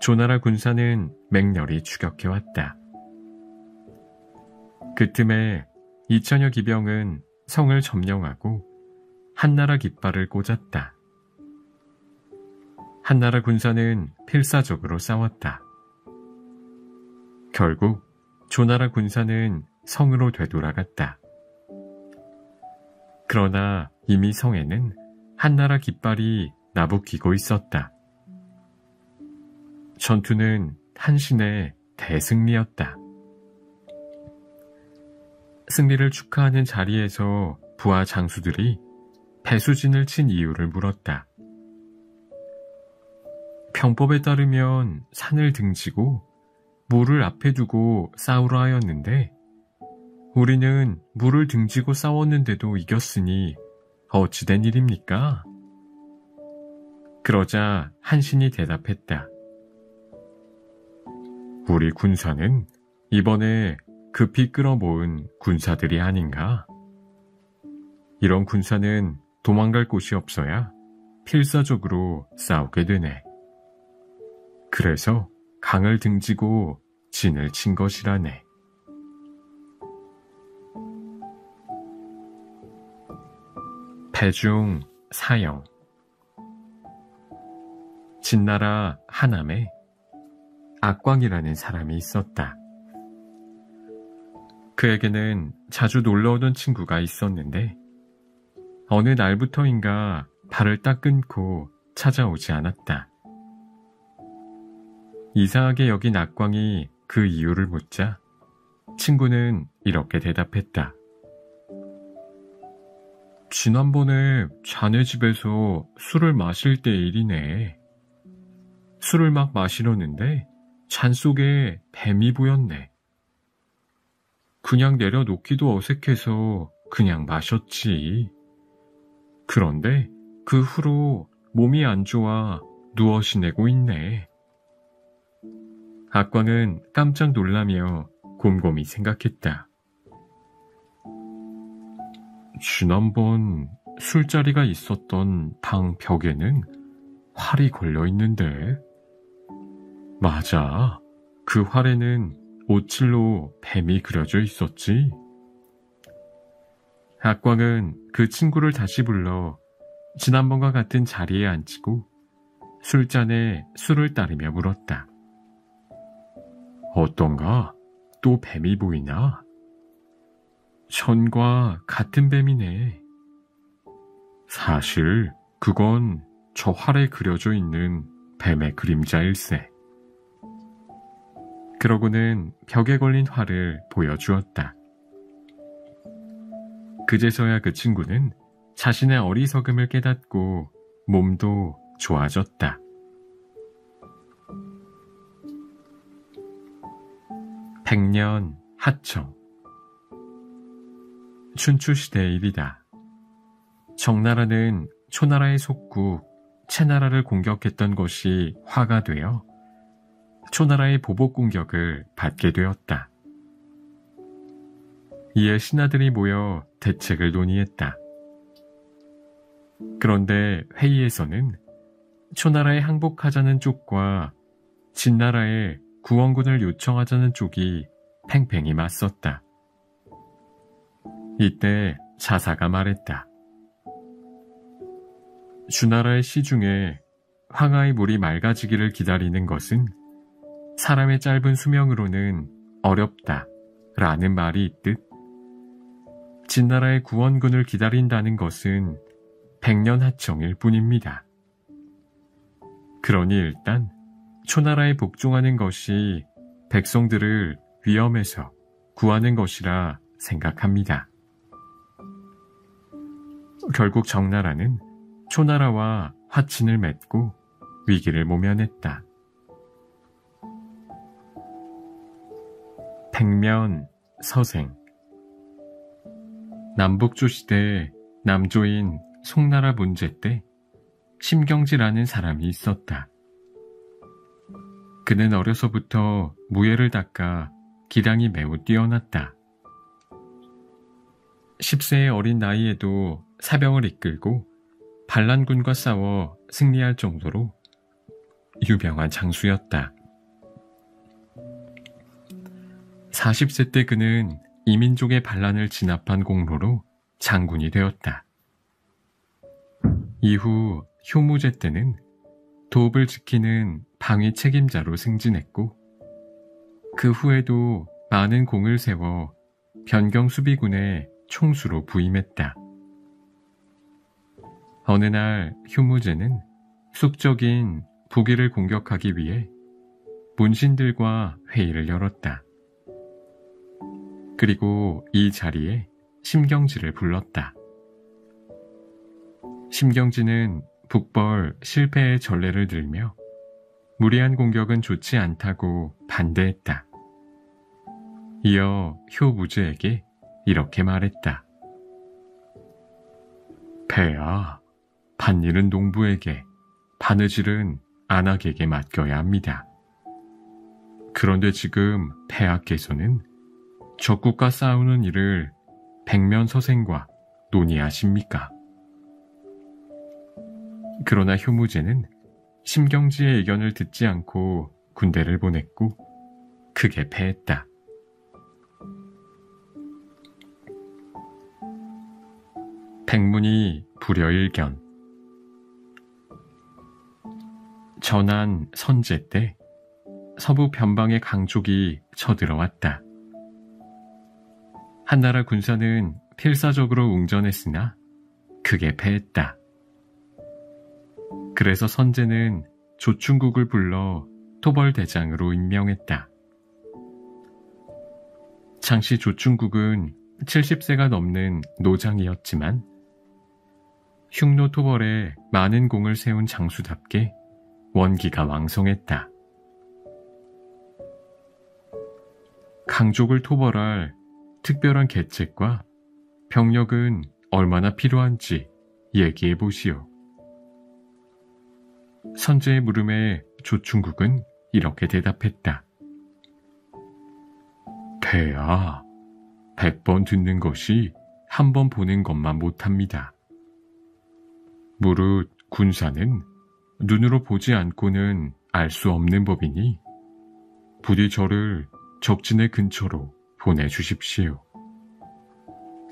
조나라 군사는 맹렬히 추격해왔다. 그 틈에 2천여 기병은 성을 점령하고 한나라 깃발을 꽂았다. 한나라 군사는 필사적으로 싸웠다. 결국 조나라 군사는 성으로 되돌아갔다. 그러나 이미 성에는 한나라 깃발이 나부끼고 있었다. 전투는 한신의 대승리였다. 승리를 축하하는 자리에서 부하 장수들이 배수진을 친 이유를 물었다. 병법에 따르면 산을 등지고 물을 앞에 두고 싸우라 하였는데 우리는 물을 등지고 싸웠는데도 이겼으니 어찌된 일입니까? 그러자 한신이 대답했다. 우리 군사는 이번에 급히 끌어모은 군사들이 아닌가? 이런 군사는 도망갈 곳이 없어야 필사적으로 싸우게 되네. 그래서 강을 등지고 진을 친 것이라네. 배중 사형. 진나라 하남에 악광이라는 사람이 있었다. 그에게는 자주 놀러오던 친구가 있었는데 어느 날부터인가 발을 딱 끊고 찾아오지 않았다. 이상하게 여긴 악광이 그 이유를 묻자 친구는 이렇게 대답했다. 지난번에 자네 집에서 술을 마실 때 일이네. 술을 막 마시려는데 잔 속에 뱀이 보였네. 그냥 내려놓기도 어색해서 그냥 마셨지. 그런데 그 후로 몸이 안 좋아 누워 지내고 있네. 악광은 깜짝 놀라며 곰곰이 생각했다. 지난번 술자리가 있었던 방 벽에는 활이 걸려 있는데. 맞아. 그 활에는 오칠로 뱀이 그려져 있었지. 악광은 그 친구를 다시 불러 지난번과 같은 자리에 앉히고 술잔에 술을 따르며 물었다. 어떤가? 또 뱀이 보이나? 전과 같은 뱀이네. 사실 그건 저 활에 그려져 있는 뱀의 그림자일세. 그러고는 벽에 걸린 활을 보여주었다. 그제서야 그 친구는 자신의 어리석음을 깨닫고 몸도 좋아졌다. 백년 하청. 춘추시대의 일이다. 정나라는 초나라의 속국 채나라를 공격했던 것이 화가 되어 초나라의 보복 공격을 받게 되었다. 이에 신하들이 모여 대책을 논의했다. 그런데 회의에서는 초나라에 항복하자는 쪽과 진나라에 구원군을 요청하자는 쪽이 팽팽히 맞섰다. 이때 자사가 말했다. 주나라의 시 중에 황하의 물이 맑아지기를 기다리는 것은 사람의 짧은 수명으로는 어렵다 라는 말이 있듯 진나라의 구원군을 기다린다는 것은 백년하청일 뿐입니다. 그러니 일단 초나라에 복종하는 것이 백성들을 위험에서 구하는 것이라 생각합니다. 결국 정나라는 초나라와 화친을 맺고 위기를 모면했다. 백면 서생. 남북조 시대 남조인 송나라 문제 때 심경지라는 사람이 있었다. 그는 어려서부터 무예를 닦아 기량이 매우 뛰어났다. 10세의 어린 나이에도 사병을 이끌고 반란군과 싸워 승리할 정도로 유명한 장수였다. 40세 때 그는 이민족의 반란을 진압한 공로로 장군이 되었다. 이후 효무제 때는 도읍을 지키는 방위 책임자로 승진했고 그 후에도 많은 공을 세워 변경수비군의 총수로 부임했다. 어느 날 효무제는 숙적인 북위를 공격하기 위해 문신들과 회의를 열었다. 그리고 이 자리에 심경지를 불렀다. 심경지는 북벌 실패의 전례를 들며 무리한 공격은 좋지 않다고 반대했다. 이어 효무제에게 이렇게 말했다. 폐하, 밭일은 농부에게, 바느질은 안악에게 맡겨야 합니다. 그런데 지금 폐하께서는 적국과 싸우는 일을 백면서생과 논의하십니까? 그러나 효무제는 심경지의 의견을 듣지 않고 군대를 보냈고 크게 패했다. 백문이 불여일견. 전한 선제 때 서부 변방의 강족이 쳐들어왔다. 한나라 군사는 필사적으로 웅전했으나 크게 패했다. 그래서 선제는 조충국을 불러 토벌대장으로 임명했다. 당시 조충국은 70세가 넘는 노장이었지만 흉노 토벌에 많은 공을 세운 장수답게 원기가 왕성했다. 강족을 토벌할 특별한 계책과 병력은 얼마나 필요한지 얘기해 보시오. 선제의 물음에 조충국은 이렇게 대답했다. 폐하, 100번 듣는 것이 한 번 보는 것만 못합니다. 무릇 군사는 눈으로 보지 않고는 알 수 없는 법이니 부디 저를 적진의 근처로 보내주십시오.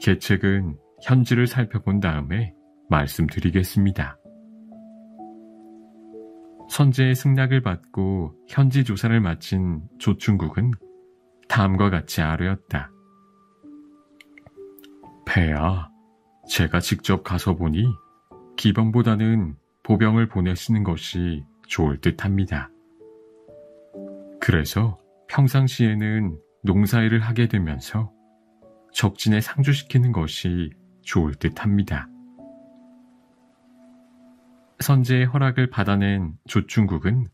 계책은 현지를 살펴본 다음에 말씀드리겠습니다. 선제의 승낙을 받고 현지 조사를 마친 조충국은 다음과 같이 아뢰었다. 폐하, 제가 직접 가서 보니 기병보다는 보병을 보내시는 것이 좋을 듯합니다. 그래서 평상시에는 농사일을 하게 되면서 적진에 상주시키는 것이 좋을 듯합니다. 선제의 허락을 받아낸 조충국은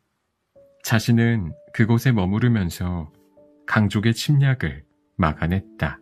자신은 그곳에 머무르면서 강족의 침략을 막아냈다.